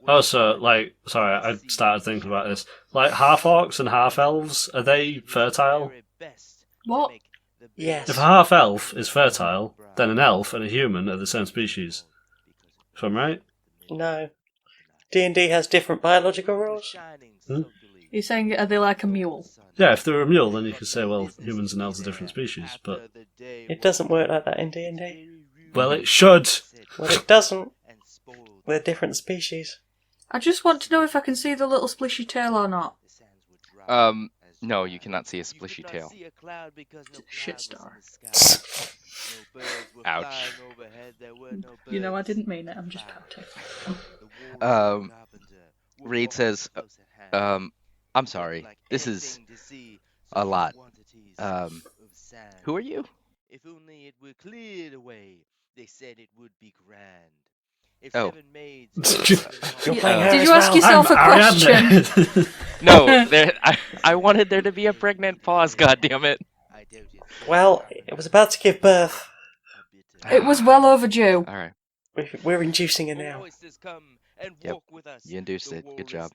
Also, sorry, I started thinking about this. Half-orcs and half-elves, are they fertile? What? Yes. If a half-elf is fertile, then an elf and a human are the same species. If I'm right? No. D&D has different biological rules. Hmm? You're saying, are they like a mule? Yeah, if they were a mule, then you could say, well, humans and elves are different species, but... It doesn't work like that in D&D. Well, it should! Well, it doesn't. We're different species. I just want to know if I can see the little splishy tail or not. No, you cannot see a splishy tail. Shitstar. Ouch. You know, I didn't mean it, I'm just pouting. Reed says, I'm sorry, this is a lot. Who are you? If only it were cleared away, they said it would be grand. If Oh. 7 maids You're playing her Did as you ask well. yourself a question? Ariadne. No, I wanted there to be a pregnant pause, goddammit. Well, it was about to give birth. It was well overdue. Alright. We're inducing her now. Yep, you induced it. Good job.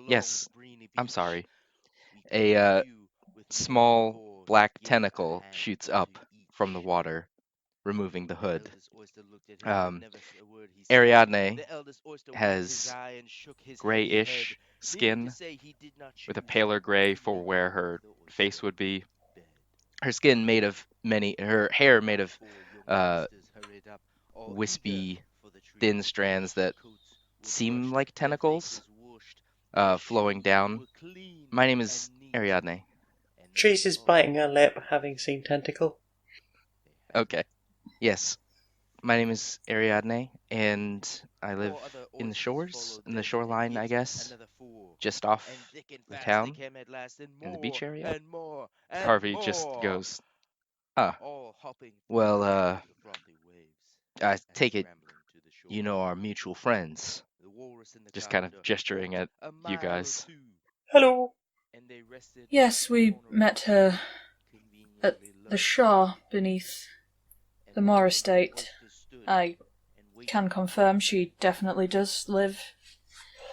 Yes, I'm sorry. A small black tentacle shoots up from the water, removing the hood. Ariadne has grayish skin with a paler gray for where her face would be. Her skin made of her hair made of wispy, thin strands that seem like tentacles flowing down. My name is Ariadne. Trees is biting her lip, having seen tentacle. Okay. Yes. My name is Ariadne, and I live in the shoreline, I guess, just off the town, in the beach area. Harvey just goes, Well, I take it you know our mutual friends. just kind of gesturing at you guys. Hello. Yes, we met her at the shore beneath the Moore estate. I can confirm she definitely does live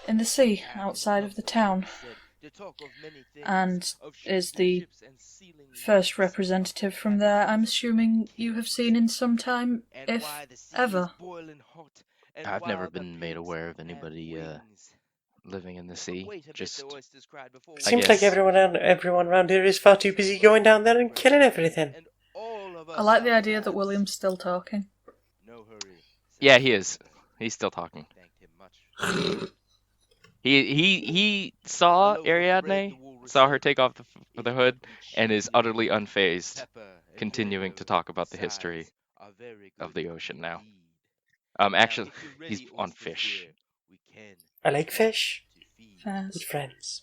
in the sea outside of the town, and is the first representative from there I'm assuming you have seen in some time, if ever. I've never been made aware of anybody living in the sea. Just Seems like everyone around here is far too busy going down there and killing everything. I like the idea that William's still talking. Yeah, he is. He's still talking. He saw Ariadne, saw her take off the hood, and is utterly unfazed, continuing to talk about the history of the ocean now. Actually, he's on fish. I like fish. Fairs. Good friends.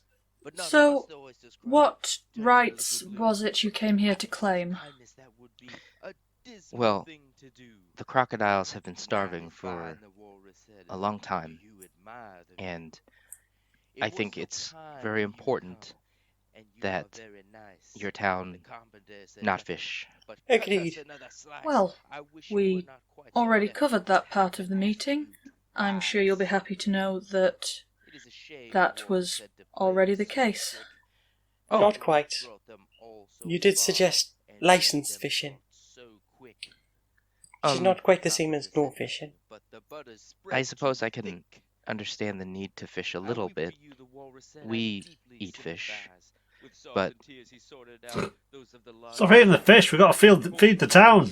So, what rights was it you came here to claim? Well, the crocodiles have been starving for a long time, and I think it's very important that your town not fish. Agreed. Well, we already covered that part of the meeting. I'm sure you'll be happy to know that that was already the case. Oh. Not quite. You did suggest licensed fishing. Which is not quite the same as no fishing. I suppose I can understand the need to fish a little bit. We eat fish, but Stop eating the fish, we've got to feed the town.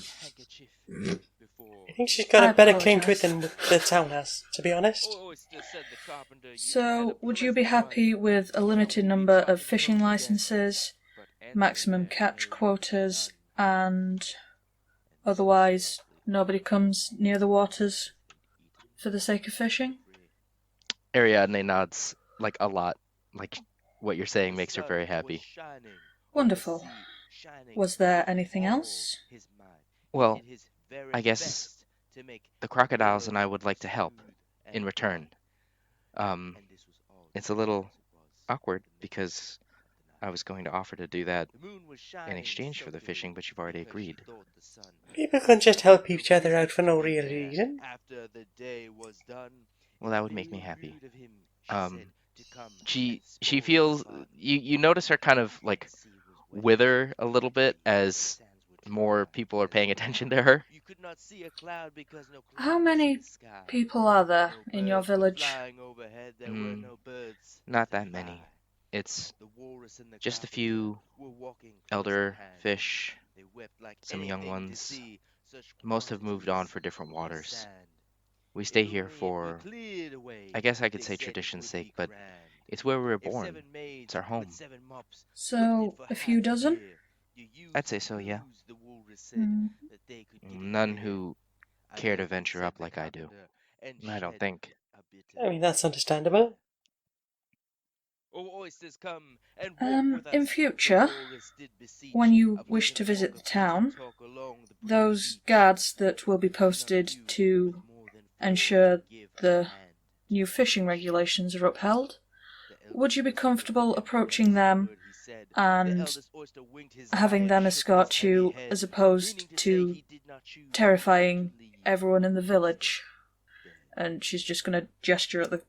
I think she's got a better claim to it apologise. than the town has, to be honest. So, would you be happy with a limited number of fishing licenses, maximum catch quotas, and otherwise nobody comes near the waters for the sake of fishing? Ariadne nods like a lot. Like what you're saying makes her very happy. Wonderful. Was there anything else? Well, I guess the crocodiles and I would like to help in return. It's a little awkward because I was going to offer to do that in exchange for the fishing, but you've already agreed. People can just help each other out for no real reason. Well, that would make me happy. She feels you notice her kind of like wither a little bit as more people are paying attention to her. You could not see a cloud because no How clouds many in the sky. people are there No in your birds were village? flying overhead, there were no birds Not to that many. fly. It's The walrus and the just a carpenter few were walking elder close at hand. fish, They wept like some young anything to ones. see such Most have moved on quantities for different of waters. sand. We If stay here only it for, were cleared away, I guess I could they say said it tradition's would sake, be but grand. it's where we were If born. 7 maids It's our home. with 7 mops So, looked it for a few half dozen? year, you used I'd say so, yeah. booze, the walrus said, Hmm. that they could get it None there. who I care to know, venture said up the like I do. carpenter, and I don't shed think. a bitter I mean, that's understandable. Oh, oysters, come and walk with us. In The future, walrus did beseech. when you A wish bosom to visit talk the of pleasant town, talk along the breezy those beach. guards that will be None of posted you to with more than 4 ensure to give a the hand. new fishing regulations are upheld, The eldest would you be oyster comfortable never approaching answered a them word he said. The and eldest oyster winked his eye having and them shook his escort heavy you head, as opposed meaning to say to he did not choose terrifying to leave everyone in the his village? bed. And she's just going to gesture at the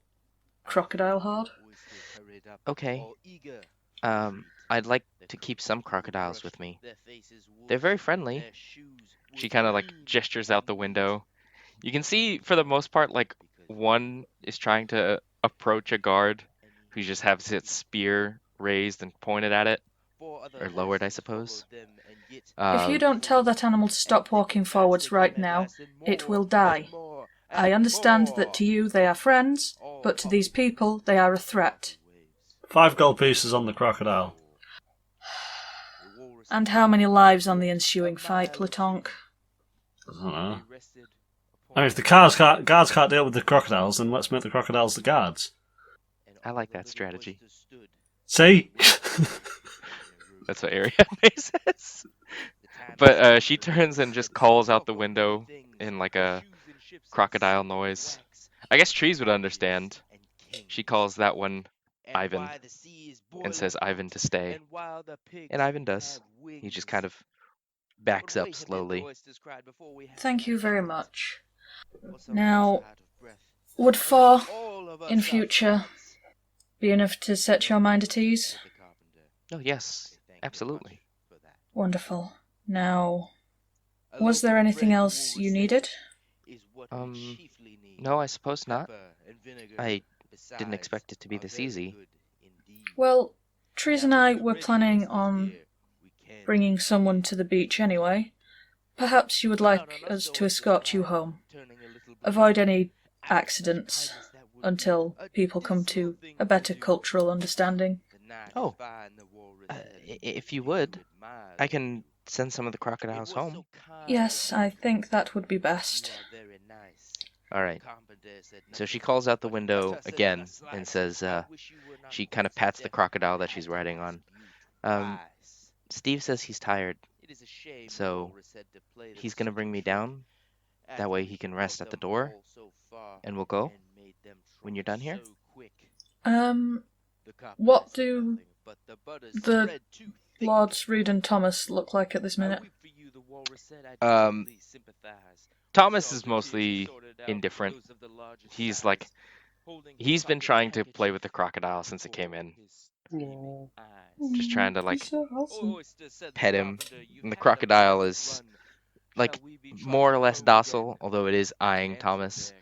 crocodile horde. Oysters hurried up, Okay. all eager. I'd like to keep some crocodiles with me. They're very friendly. She kind of like gestures out the window. You can see for the most part, like one is trying to approach a guard who just has its spear raised and pointed at it, or lowered, I suppose. If you don't tell that animal to stop walking forwards right now, it will die. I understand that to you they are friends, but to these people they are a threat. 5 gold pieces on the crocodile. And how many lives on the ensuing fight, Latonk? I don't know. I mean, if the guards can't deal with the crocodiles, then let's make the crocodiles the guards. I like that strategy. See? That's what Ariadne says. But she turns and just calls out the window in like a crocodile noise. I guess trees would understand. She calls that one Ivan and says Ivan to stay. And Ivan does. He just kind of backs up slowly. Thank you very much. Now, would 4 in future be enough to set your mind at ease? Oh, yes, absolutely. Wonderful. Now, was there anything else you needed? No, I suppose not. I didn't expect it to be this easy. Well, Trees and I were planning on bringing someone to the beach anyway. Perhaps you would like us to escort you home. Avoid any accidents until people come to a better cultural understanding. Oh, if you would, I can send some of the crocodiles home. Yes, I think that would be best. All right. So she calls out the window again and says, she kind of pats the crocodile that she's riding on. Steve says he's tired, so he's going to bring me down. That way he can rest at the door, and we'll go when you're done here. What do the Lords Reed and Thomas look like at this minute? Thomas is mostly indifferent. He's been trying to play with the crocodile since it came in. Just trying to pet him. And the crocodile is more or less docile, although it is eyeing Thomas.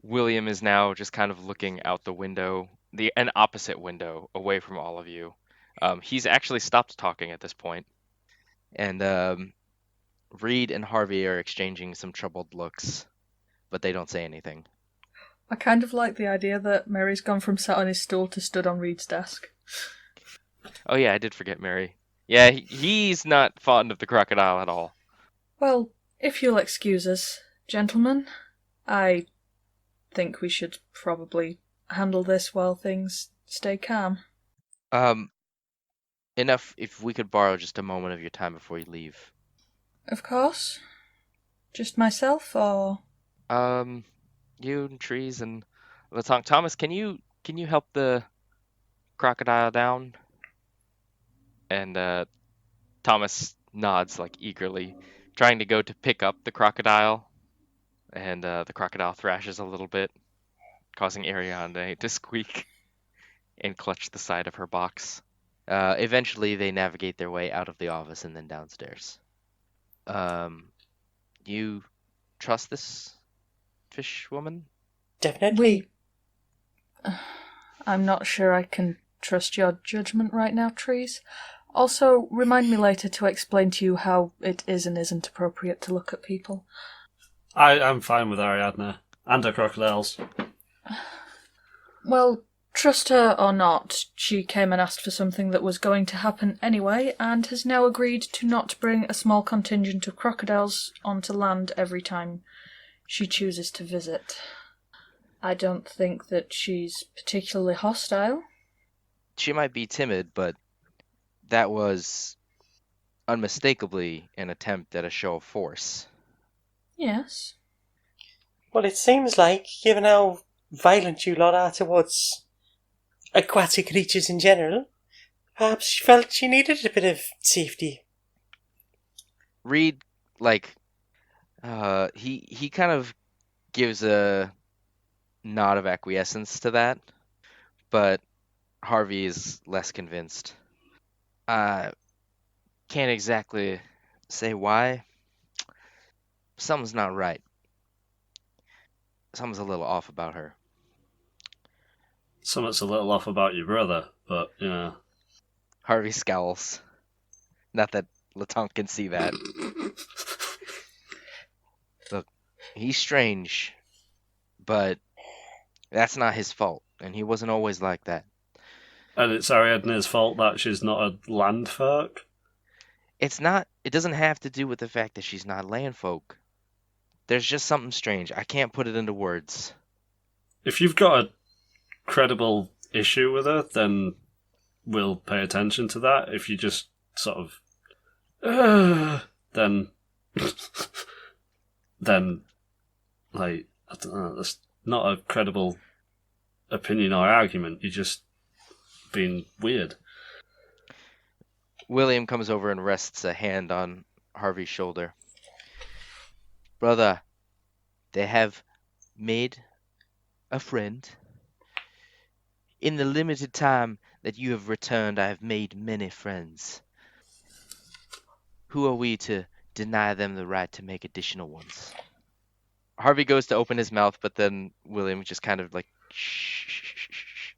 William is now just kind of looking out the window, an opposite window, away from all of you. He's actually stopped talking at this point. And Reed and Harvey are exchanging some troubled looks, but they don't say anything. I kind of like the idea that Mary's gone from sat on his stool to stood on Reed's desk. Oh yeah, I did forget Mary. Yeah, he's not fond of the crocodile at all. Well, if you'll excuse us, gentlemen, I think we should probably handle this while things stay calm. Enough if we could borrow just a moment of your time before you leave. Of course. Just myself, or...? You and Trees and Latonk. Thomas, can you help the crocodile down? And Thomas nods eagerly, trying to go to pick up the crocodile, and the crocodile thrashes a little bit, causing Ariadne to squeak and clutch the side of her box. Eventually, they navigate their way out of the office and then downstairs. You trust this fish woman? Definitely. I'm not sure I can trust your judgment right now, Trees. Also, remind me later to explain to you how it is and isn't appropriate to look at people. I'm fine with Ariadne. And her crocodiles. Well, trust her or not, she came and asked for something that was going to happen anyway, and has now agreed to not bring a small contingent of crocodiles onto land every time she chooses to visit. I don't think that she's particularly hostile. She might be timid, but that was unmistakably an attempt at a show of force. Yes. Well, it seems like, given how violent you lot are towards aquatic creatures in general, perhaps she felt she needed a bit of safety. Reed, he kind of gives a nod of acquiescence to that, but Harvey is less convinced. I can't exactly say why. Something's not right. Something's a little off about her. Something's a little off about your brother, but, you know. Harvey scowls. Not that Latonk can see that. Look, he's strange, but that's not his fault, and he wasn't always like that. And it's Ariadne's fault that she's not a land folk? It doesn't have to do with the fact that she's not land folk. There's just something strange. I can't put it into words. If you've got a credible issue with her, then we'll pay attention to that. If you just sort of, then, like, I don't know, that's not a credible opinion or argument. You're just being weird. William comes over and rests a hand on Harvey's shoulder. Brother, they have made a friend. In the limited time that you have returned, I have made many friends. Who are we to deny them the right to make additional ones? Harvey goes to open his mouth, but then William just kind of like shh,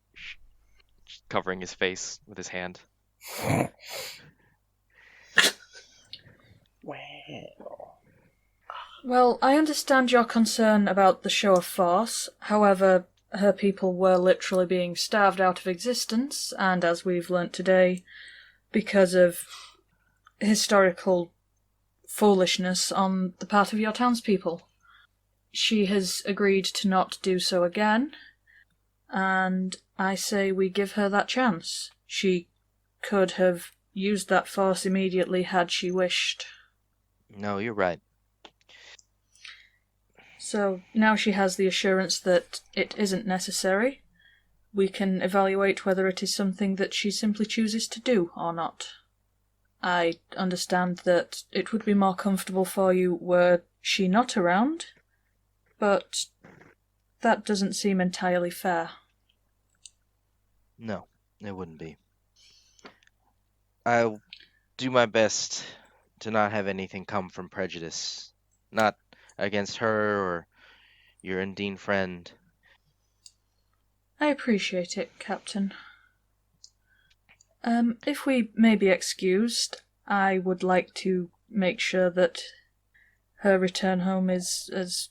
covering his face with his hand. Well, I understand your concern about the show of force. However, her people were literally being starved out of existence, and as we've learnt today, because of historical foolishness on the part of your townspeople. She has agreed to not do so again, and I say we give her that chance. She could have used that force immediately had she wished. No, you're right. So now she has the assurance that it isn't necessary. We can evaluate whether it is something that she simply chooses to do or not. I understand that it would be more comfortable for you were she not around, but that doesn't seem entirely fair. No, it wouldn't be. I'll do my best to not have anything come from prejudice. Not against her or your Undine friend. I appreciate it, Captain. If we may be excused, I would like to make sure that her return home is as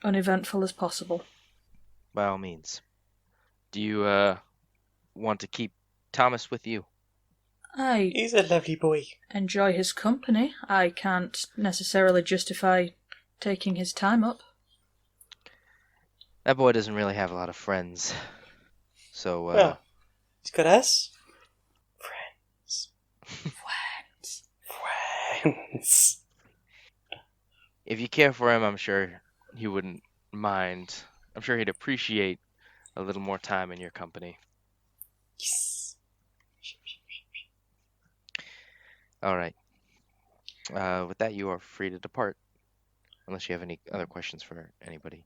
uneventful as possible. By all means. Do you want to keep Thomas with you? He's a lovely boy. Enjoy his company. I can't necessarily justify taking his time up. That boy doesn't really have a lot of friends. So, Well, he's got us. Friends. If you care for him, I'm sure he wouldn't mind. I'm sure he'd appreciate a little more time in your company. Yes. All right. With that, you are free to depart. Unless you have any other questions for anybody.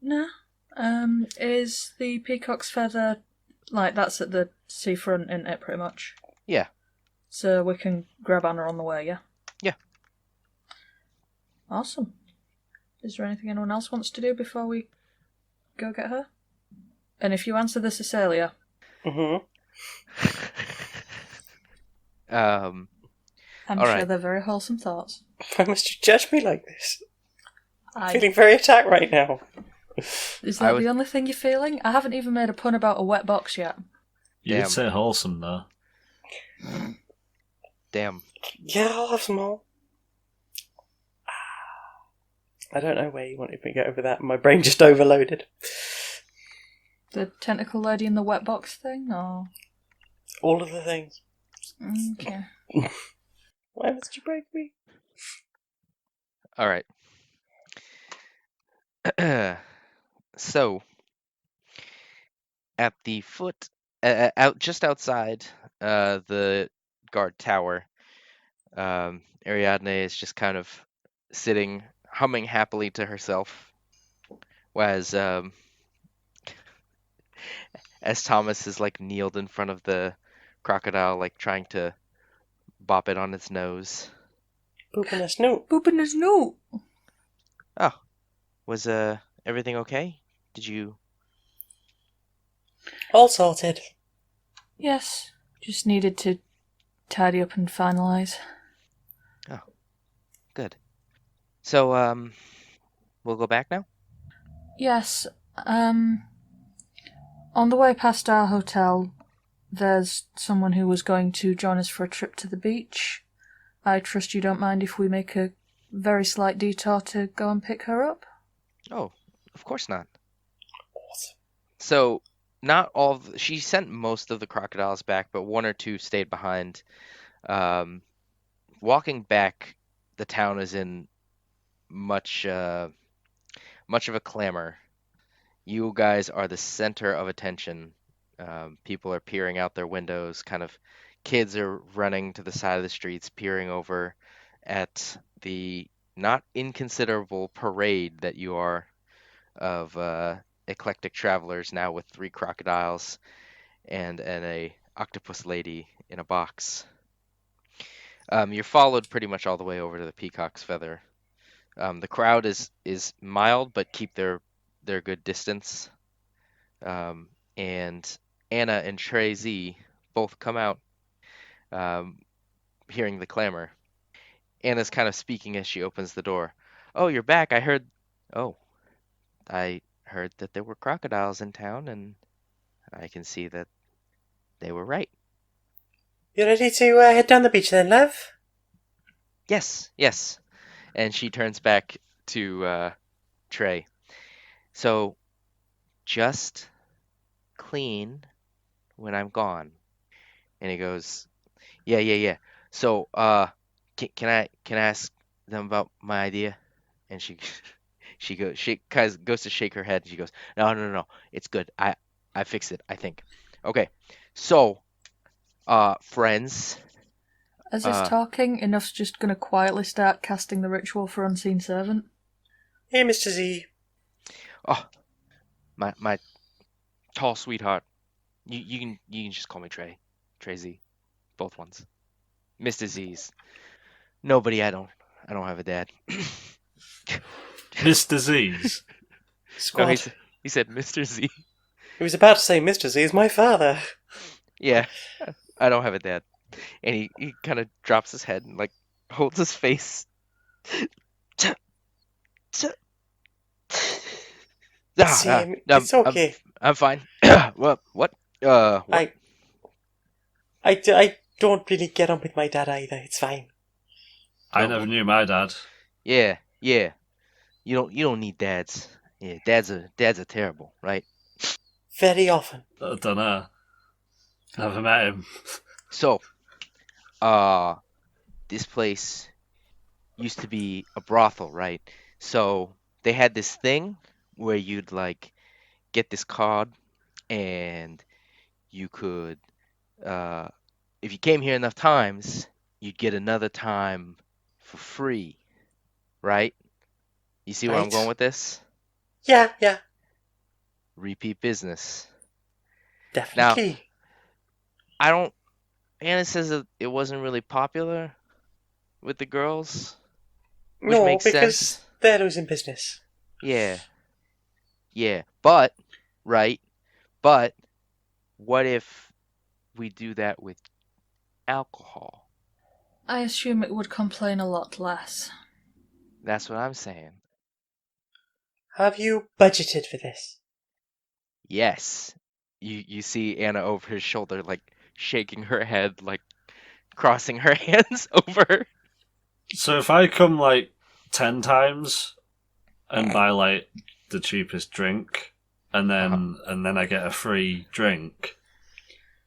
No. Is the peacock's feather Like, that's at the seafront, isn't it, pretty much? Yeah. So we can grab Anna on the way, yeah? Yeah. Awesome. Is there anything anyone else wants to do before we go get her? And if you answer the Cecilia... Mm-hmm. I'm all sure right. they're very wholesome thoughts. Why must you judge me like this? I'm I... feeling very attacked right now. Is that the only thing you're feeling? I haven't even made a pun about a wet box yet. You Damn. did say wholesome, though. Damn. Yeah, I'll have some more. I don't know where you wanted me to go over that. My brain just overloaded. The tentacle lady in the wet box thing, or...? All of the things. Okay. Why must you break me? All right. So, at the foot, just outside the guard tower, Ariadne is just kind of sitting, humming happily to herself, as Thomas is like kneeled in front of the crocodile, like trying to bop it on its nose. Poop in a snoot. Poop in his note! Oh, was everything okay? Did you? All sorted. Yes, just needed to tidy up and finalise. Oh, good. So, we'll go back now? Yes, on the way past our hotel, there's someone who was going to join us for a trip to the beach. I trust you don't mind if we make a very slight detour to go and pick her up? Oh, of course not. Awesome. So, she sent most of the crocodiles back, but one or two stayed behind. Walking back, the town is in much of a clamor. You guys are the center of attention. People are peering out their windows, kids are running to the side of the streets, peering over at the not inconsiderable parade that you are of eclectic travelers, now with 3 crocodiles and a octopus lady in a box. You're followed pretty much all the way over to the Peacock's Feather. The crowd is mild, but keep their good distance. And Anna and Trey Z both come out, hearing the clamor. Anna's kind of speaking as she opens the door. Oh, you're back. I heard that there were crocodiles in town, and I can see that they were right. You ready to head down the beach then, love? Yes. And she turns back to Trey. So, just clean when I'm gone. And he goes, yeah. So, can I ask them about my idea? And she goes to shake her head, and she goes, no, it's good. I fixed it, I think. Okay, so, friends. As he's talking, Enough's just going to quietly start casting the ritual for Unseen Servant. Hey, Mr. Z. Oh, my tall sweetheart. You can just call me Trey. Trey Z. Both ones. Mr. Z's. Nobody, I don't have a dad. Mr. Z's. Squad. No, he said Mr. Z. He was about to say Mr. Z is my father. Yeah, I don't have a dad. And he kind of drops his head and, like, holds his face. See, it's okay. I'm fine. Well, what? What? I don't really get on with my dad either. It's fine. I never knew my dad. Yeah. You don't need dads. Yeah, dads are terrible, right? Very often. I don't know. Never met him. So, this place used to be a brothel, right? So they had this thing where you'd, like, get this card, and you could, if you came here enough times, you'd get another time for free, right? You see where I'm Right. going with this? Yeah. Repeat business. Definitely. Anna says that it wasn't really popular with the girls, which No, makes because sense. they're losing business. Yeah. But what if we do that with alcohol? I assume it would complain a lot less. That's what I'm saying. Have you budgeted for this? Yes. You see Anna over his shoulder, like shaking her head, like crossing her hands over her. So if I come like 10 times and buy like the cheapest drink, and then I get a free drink,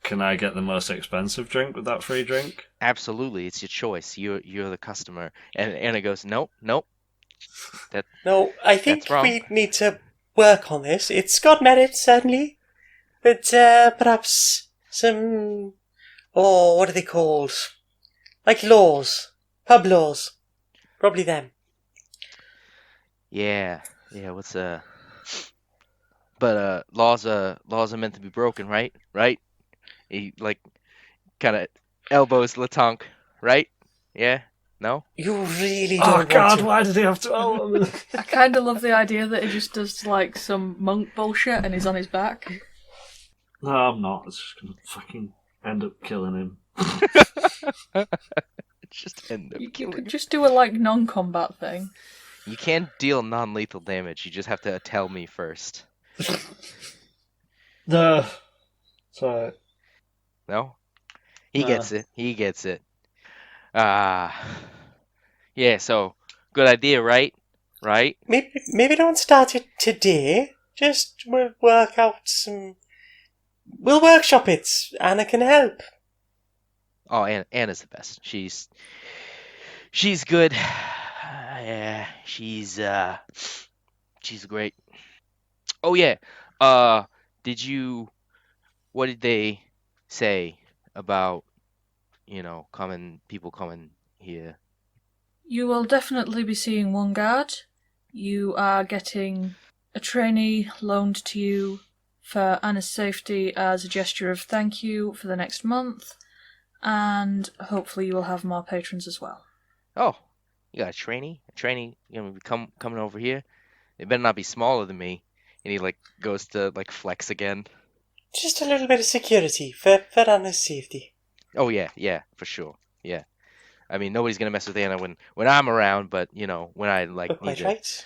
can I get the most expensive drink with that free drink? Absolutely, it's your choice. You're the customer. And Anna goes, nope. No, I think That's wrong. we need to work on this. It's got merit, certainly. But perhaps some... Oh, what are they called? Like laws. Pub laws. Probably them. Yeah. What's But laws are meant to be broken, right? Right? He like kind of elbows Latonk, right? Yeah? No? You really Oh don't God! want to... Why did he have to? Oh, I kind of love the idea that he just does like some monk bullshit and he's on his back. no, I'm not. It's just gonna fucking end up killing him. Just end up You killing could him. just do a like non-combat thing. You can't deal non-lethal damage. You just have to tell me first. Sorry. No? He gets it. Yeah, so good idea, right? Right? Maybe don't start it today. Just we'll work out some... We'll workshop it. Anna can help. Oh, Anna's the best. She's good. Yeah, she's great. Oh yeah. What did they say about, people coming here? You will definitely be seeing one guard. You are getting a trainee loaned to you for Anna's safety as a gesture of thank you for the next month, and hopefully you will have more patrons as well. Oh, you got a trainee? A trainee gonna be coming over here? They better not be smaller than me. And he like goes to like flex again. Just a little bit of security for Anna's safety. Oh yeah, for sure. Yeah. I mean, nobody's gonna mess with Anna when I'm around, but when I like But need quite to, right.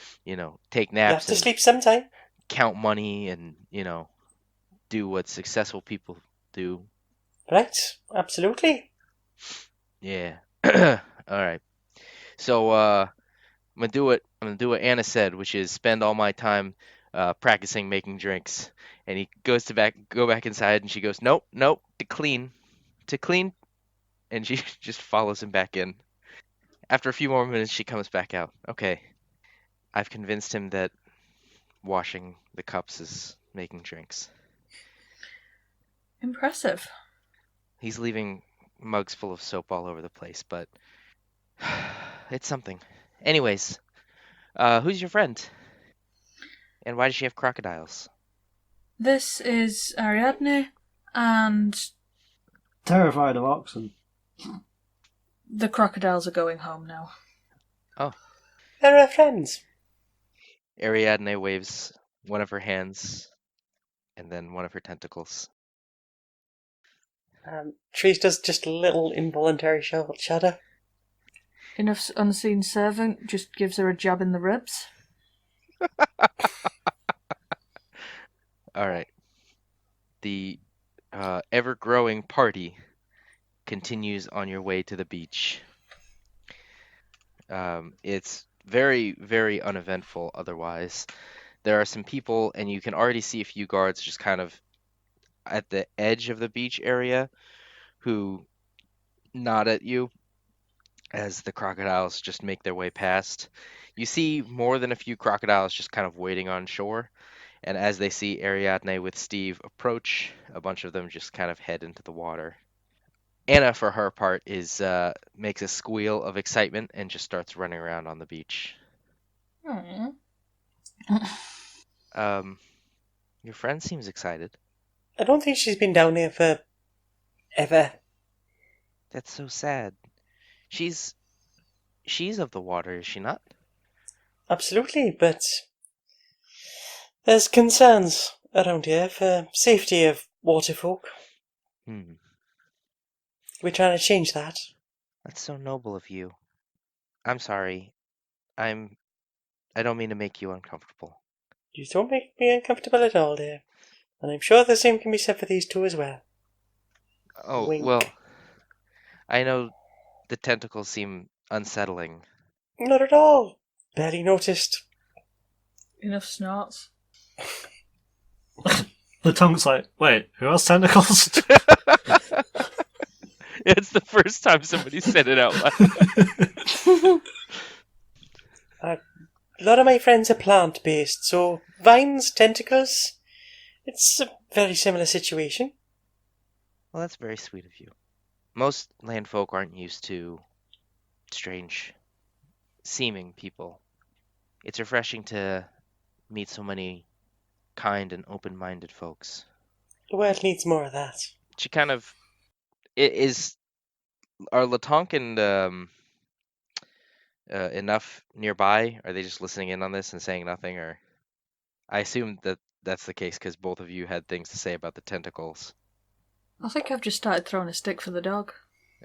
take You have naps to and sleep sometime. count money and do what successful people do. Right, absolutely. Yeah. All right. So I'm gonna do what Anna said, which is spend all my time practicing making drinks. And he goes to go back inside, and she goes, nope, to clean, and she just follows him back in. After a few more minutes, she comes back out. Okay, I've convinced him that washing the cups is making drinks. Impressive. He's leaving mugs full of soap all over the place, but it's something. Anyways, who's your friend? And why does she have crocodiles? This is Ariadne, and Terrified of oxen. the crocodiles are going home now. Oh. They're our friends. Ariadne waves one of her hands and then one of her tentacles. Trees does just a little involuntary shudder. Enough unseen servant just gives her a jab in the ribs. All right. The ever-growing party continues on your way to the beach. It's very, very uneventful otherwise. There are some people, and you can already see a few guards just kind of at the edge of the beach area who nod at you as the crocodiles just make their way past. You see more than a few crocodiles just kind of waiting on shore, and as they see Ariadne with Steve approach, a bunch of them just kind of head into the water. Anna, for her part, makes a squeal of excitement and just starts running around on the beach. Aww. Your friend seems excited. I don't think she's been down here for ever. That's so sad. She's of the water, is she not? Absolutely, but there's concerns around here for safety of waterfolk. Hmm. We're trying to change that. That's so noble of you. I'm sorry. I don't mean to make you uncomfortable. You don't make me uncomfortable at all, dear. And I'm sure the same can be said for these two as well. Oh, Wink. well, I know the tentacles seem unsettling. Not at all. Barely noticed. Enough snorts. The tongue's like, wait, who has tentacles? It's the first time somebody said it out loud. A lot of my friends are plant-based, so vines, tentacles, it's a very similar situation. Well, that's very sweet of you. Most landfolk aren't used to strange seeming people. It's refreshing to meet so many kind and open-minded folks. The world needs more of that. She kind of are Latonk and enough nearby? Are they just listening in on this and saying nothing? Or I assume that that's the case because both of you had things to say about the tentacles. I think I've just started throwing a stick for the dog.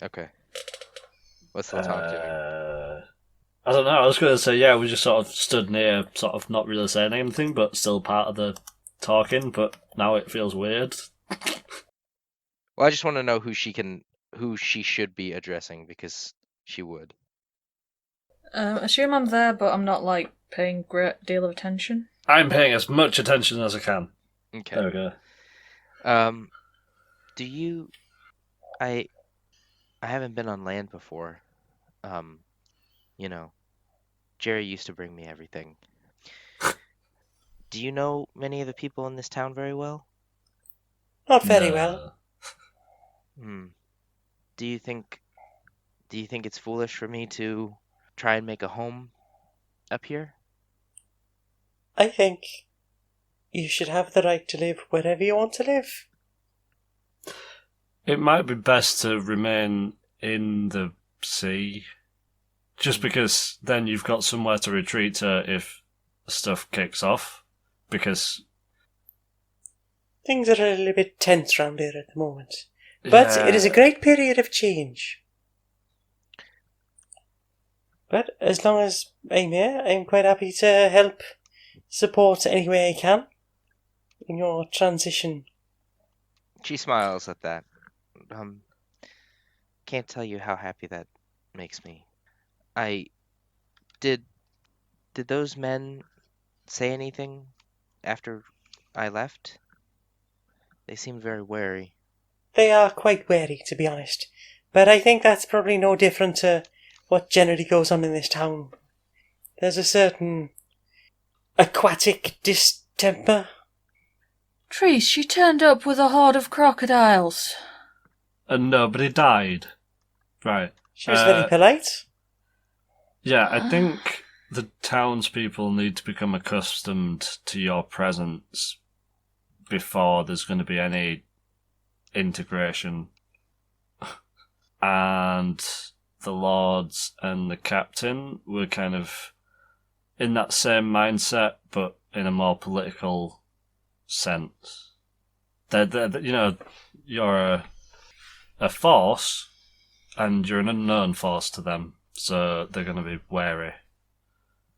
Okay. What's Latonk doing? I don't know, I was going to say, yeah, we just sort of stood near, sort of not really saying anything, but still part of the talking, but now it feels weird. Well, I just want to know who she should be addressing because she would. Assume I'm there, but I'm not, paying a great deal of attention. I'm paying as much attention as I can. Okay. There we go. Do you... I haven't been on land before. Jerry used to bring me everything. Do you know many of the people in this town very well? Not very well. Do you think it's foolish for me to try and make a home up here? I think you should have the right to live wherever you want to live. It might be best to remain in the sea, just because then you've got somewhere to retreat to if stuff kicks off, because... Things are a little bit tense round here at the moment. But it is a great period of change. But as long as I'm here, I'm quite happy to help support any way I can in your transition. She smiles at that. Can't tell you how happy that makes me. Did those men say anything after I left? They seemed very wary. They are quite wary, to be honest. But I think that's probably no different to what generally goes on in this town. There's a certain aquatic distemper. Trees, she turned up with a horde of crocodiles. And nobody died. Right. She was very polite. Yeah, I think the townspeople need to become accustomed to your presence before there's going to be any integration. And the lords and the captain were kind of in that same mindset, but in a more political sense. You're a force, and you're an unknown force to them, so they're going to be wary.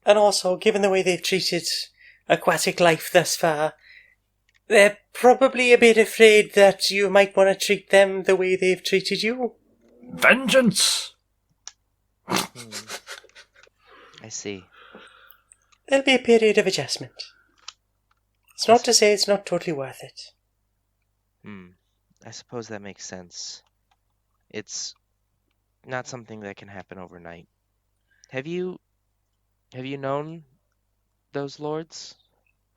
And also, given the way they've treated aquatic life thus far, they're probably a bit afraid that you might want to treat them the way they've treated you. Vengeance! I see. There'll be a period of adjustment. It's not to say it's not totally worth it. I suppose that makes sense. It's not something that can happen overnight. Have you known those lords?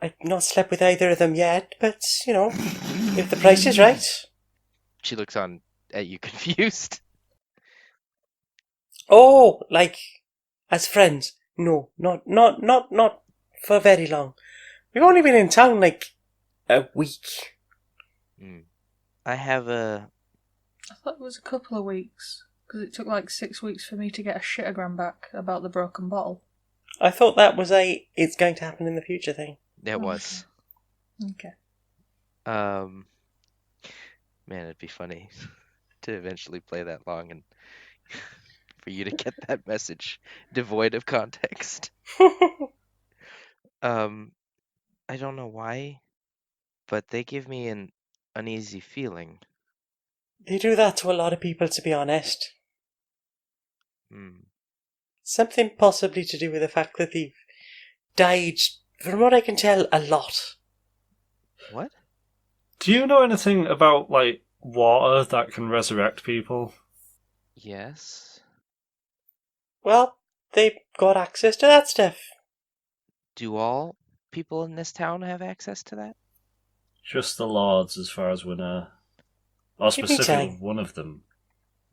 I've not slept with either of them yet, but, if the price is right. She looks on at you confused. Oh, as friends? No, not for very long. We've only been in town, a week. I have a... I thought it was a couple of weeks, because it took like 6 weeks for me to get a shitogram back about the broken bottle. I thought that was it's going to happen in the future thing. That was. Okay. Man, it'd be funny to eventually play that long and for you to get that message devoid of context. I don't know why, but they give me an uneasy feeling. They do that to a lot of people, to be honest. Something possibly to do with the fact that they've died, from what I can tell, a lot. What? Do you know anything about, like, water that can resurrect people? Yes. Well, they've got access to that stuff. Do all people in this town have access to that? Just the lords, as far as we know. Or Give me specifically time. one of them.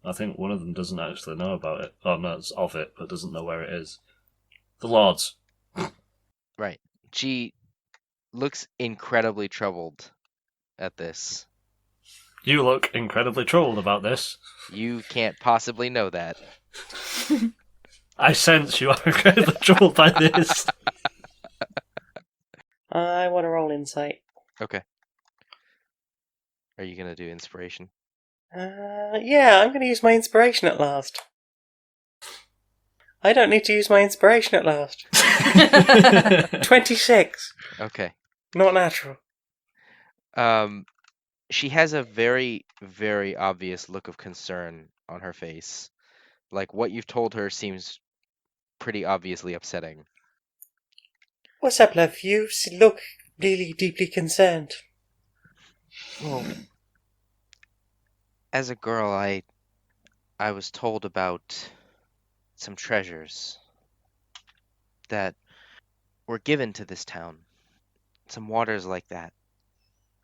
I think one of them doesn't actually know about it. Or knows of it, but doesn't know where it is. The lords. Right. She looks incredibly troubled at this. You look incredibly troubled about this. You can't possibly know that. I sense you are incredibly troubled by this. I want to roll insight. Okay. Are you going to do inspiration? Yeah, I'm going to use my inspiration at last. I don't need to use my inspiration at last. 26. Okay. Not natural. She has a very, very obvious look of concern on her face. Like, what you've told her seems pretty obviously upsetting. What's up, love? You look really deeply concerned. Well, as a girl, I was told about some treasures that were given to this town. Some waters like that.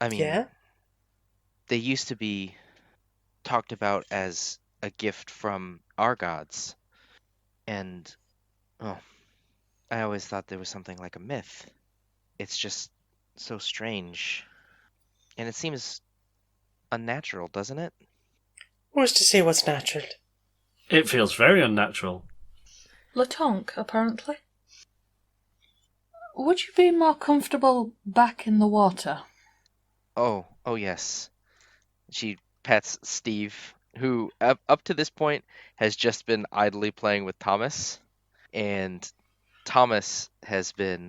I mean, Yeah? they used to be talked about as a gift from our gods. And, oh, I always thought there was something like a myth. It's just so strange. And it seems unnatural, doesn't it? Who's to say what's natural? It feels very unnatural. Latonk, apparently. Would you be more comfortable back in the water? Oh yes. She pets Steve, who up to this point has just been idly playing with Thomas, and Thomas has been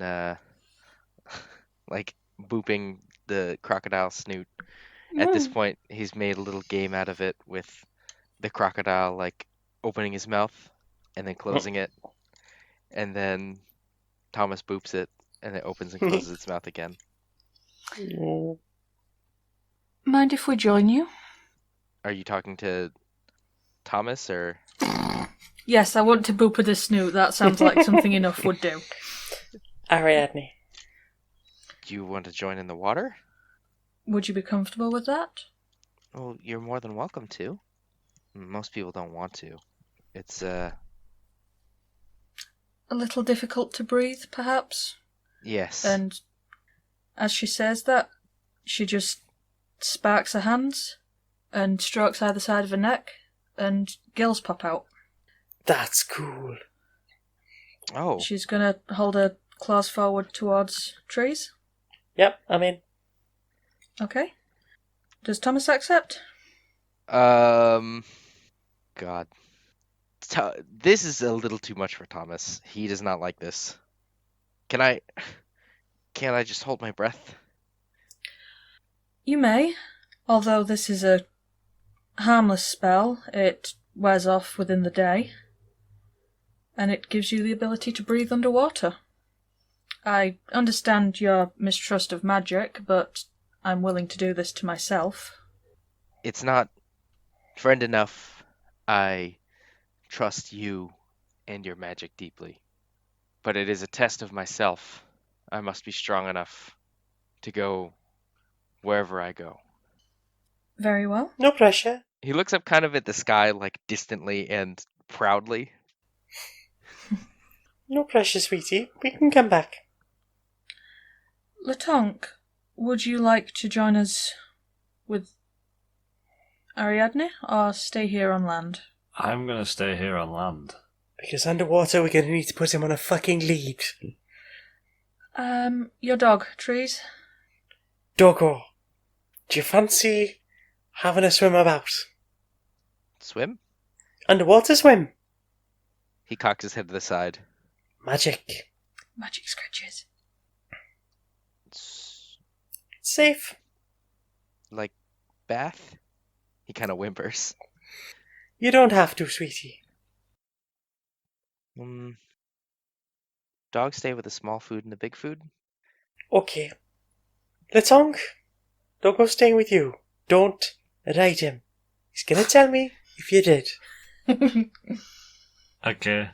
like booping the crocodile snoot. At this point, he's made a little game out of it with the crocodile like opening his mouth and then closing it, and then Thomas boops it and it opens and closes its mouth again. Mind if we join you? Are you talking to Thomas or? Yes, I want to boop at the snoot. That sounds like something enough would do. Ariadne. Do you want to join in the water? Would you be comfortable with that? Well, you're more than welcome to. Most people don't want to. It's A little difficult to breathe, perhaps? yes. And as she says that, she just sparks her hands and strokes either side of her neck, and gills pop out. That's cool. Oh. She's gonna hold her claws forward towards trees. Yep, I'm in. Okay. Does Thomas accept? God. This is a little too much for Thomas. He does not like this. Can't I just hold my breath? You may, although this is a harmless spell. It wears off within the day, and it gives you the ability to breathe underwater. I understand your mistrust of magic, but I'm willing to do this to myself. It's not friend enough. I trust you and your magic deeply. But it is a test of myself. I must be strong enough to go wherever I go. Very well. No pressure. He looks up kind of at the sky, like distantly and proudly. No pressure, sweetie. We can come back. Latonk, would you like to join us with Ariadne, or stay here on land? I'm going to stay here on land. Because underwater we're going to need to put him on a fucking lead. Your dog, Trees? Doggo, do you fancy having a swim about? Swim? Underwater swim? He cocks his head to the side. Magic. Magic scratches. It's It's safe. like bath? He kind of whimpers. You don't have to, sweetie. Dogs stay with the small food and the big food? Okay. Latong, Doggo's staying with you. Don't ride him. He's gonna tell me if you did. Okay.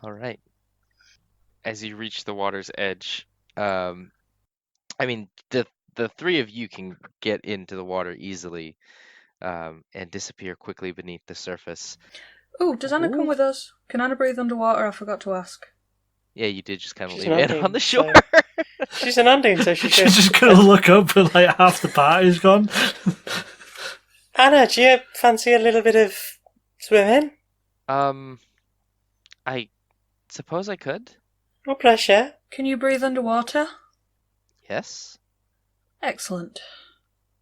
All right. As you reach the water's edge, I mean, the three of you can get into the water easily and disappear quickly beneath the surface. Ooh, does Anna come with us? Can Anna breathe underwater? I forgot to ask. Yeah, you did just kind of She's leave an Anna Undine, on the shore. She's an Undine, so she should. She's just going to look up and like half the party's gone. Anna, do you fancy a little bit of swimming? I suppose I could. No pressure. Can you breathe underwater? Yes. Excellent.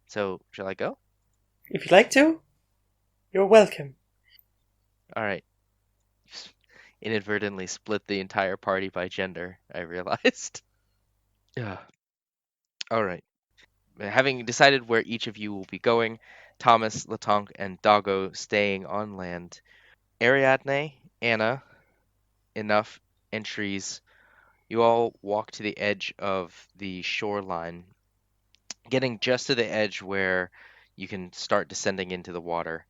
So, shall I go? If you'd like to, you're welcome. All right. Inadvertently split the entire party by gender, I realized. Yeah. All right. Having decided where each of you will be going, Thomas, Latonk, and Doggo staying on land, Ariadne, Anna, Enough, and Trees, you all walk to the edge of the shoreline, getting just to the edge where you can start descending into the water.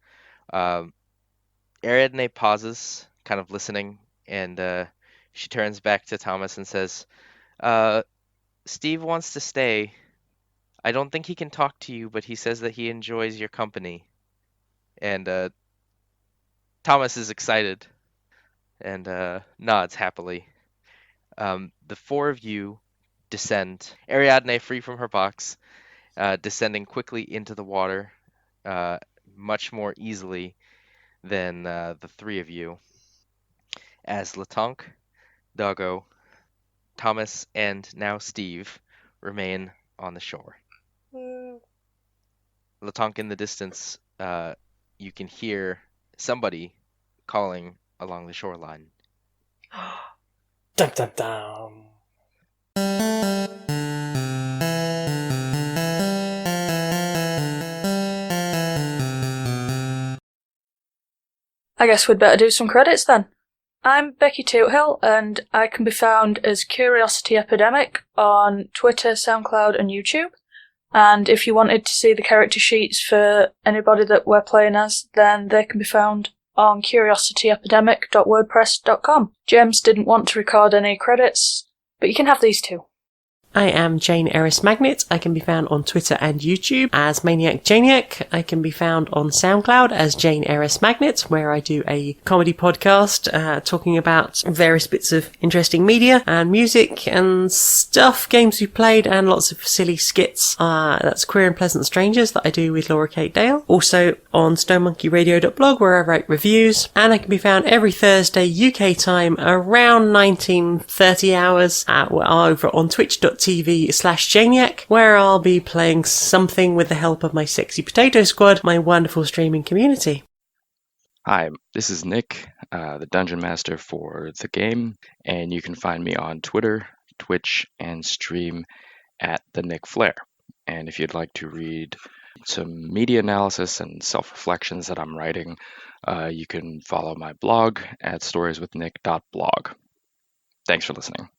Ariadne pauses, kind of listening, and she turns back to Thomas and says, Steve wants to stay. I don't think he can talk to you, but he says that he enjoys your company. And Thomas is excited and nods happily. The four of you descend. Ariadne, free from her box, descending quickly into the water, much more easily than the three of you. As Latonk, Doggo, Thomas, and now Steve remain on the shore. Latonk, in the distance, you can hear somebody calling along the shoreline. Dum dum dum. I guess we'd better do some credits then. I'm Becky Toothill, and I can be found as Curiosity Epidemic on Twitter, SoundCloud, and YouTube. And if you wanted to see the character sheets for anybody that we're playing as, then they can be found on curiosityepidemic.wordpress.com. James didn't want to record any credits, but you can have these two. I am Jane aerith-magnet. I can be found on Twitter and YouTube as Maniac Janiac. I can be found on SoundCloud as Jane aerith-magnet, where I do a comedy podcast talking about various bits of interesting media and music and stuff, games we've played, and lots of silly skits. That's Queer and Pleasant Strangers that I do with Laura Kate Dale. Also on stonedmonkeyradio.blog, where I write reviews. And I can be found every Thursday UK time around 19:30 hours over on twitch.tv/Janiac, where I'll be playing something with the help of my sexy potato squad, my wonderful streaming community. Hi, this is Nick, the Dungeon Master for the game, and you can find me on Twitter, Twitch, and stream at the Nick Flair. And if you'd like to read some media analysis and self-reflections that I'm writing, you can follow my blog at storieswithnick.blog. Thanks for listening.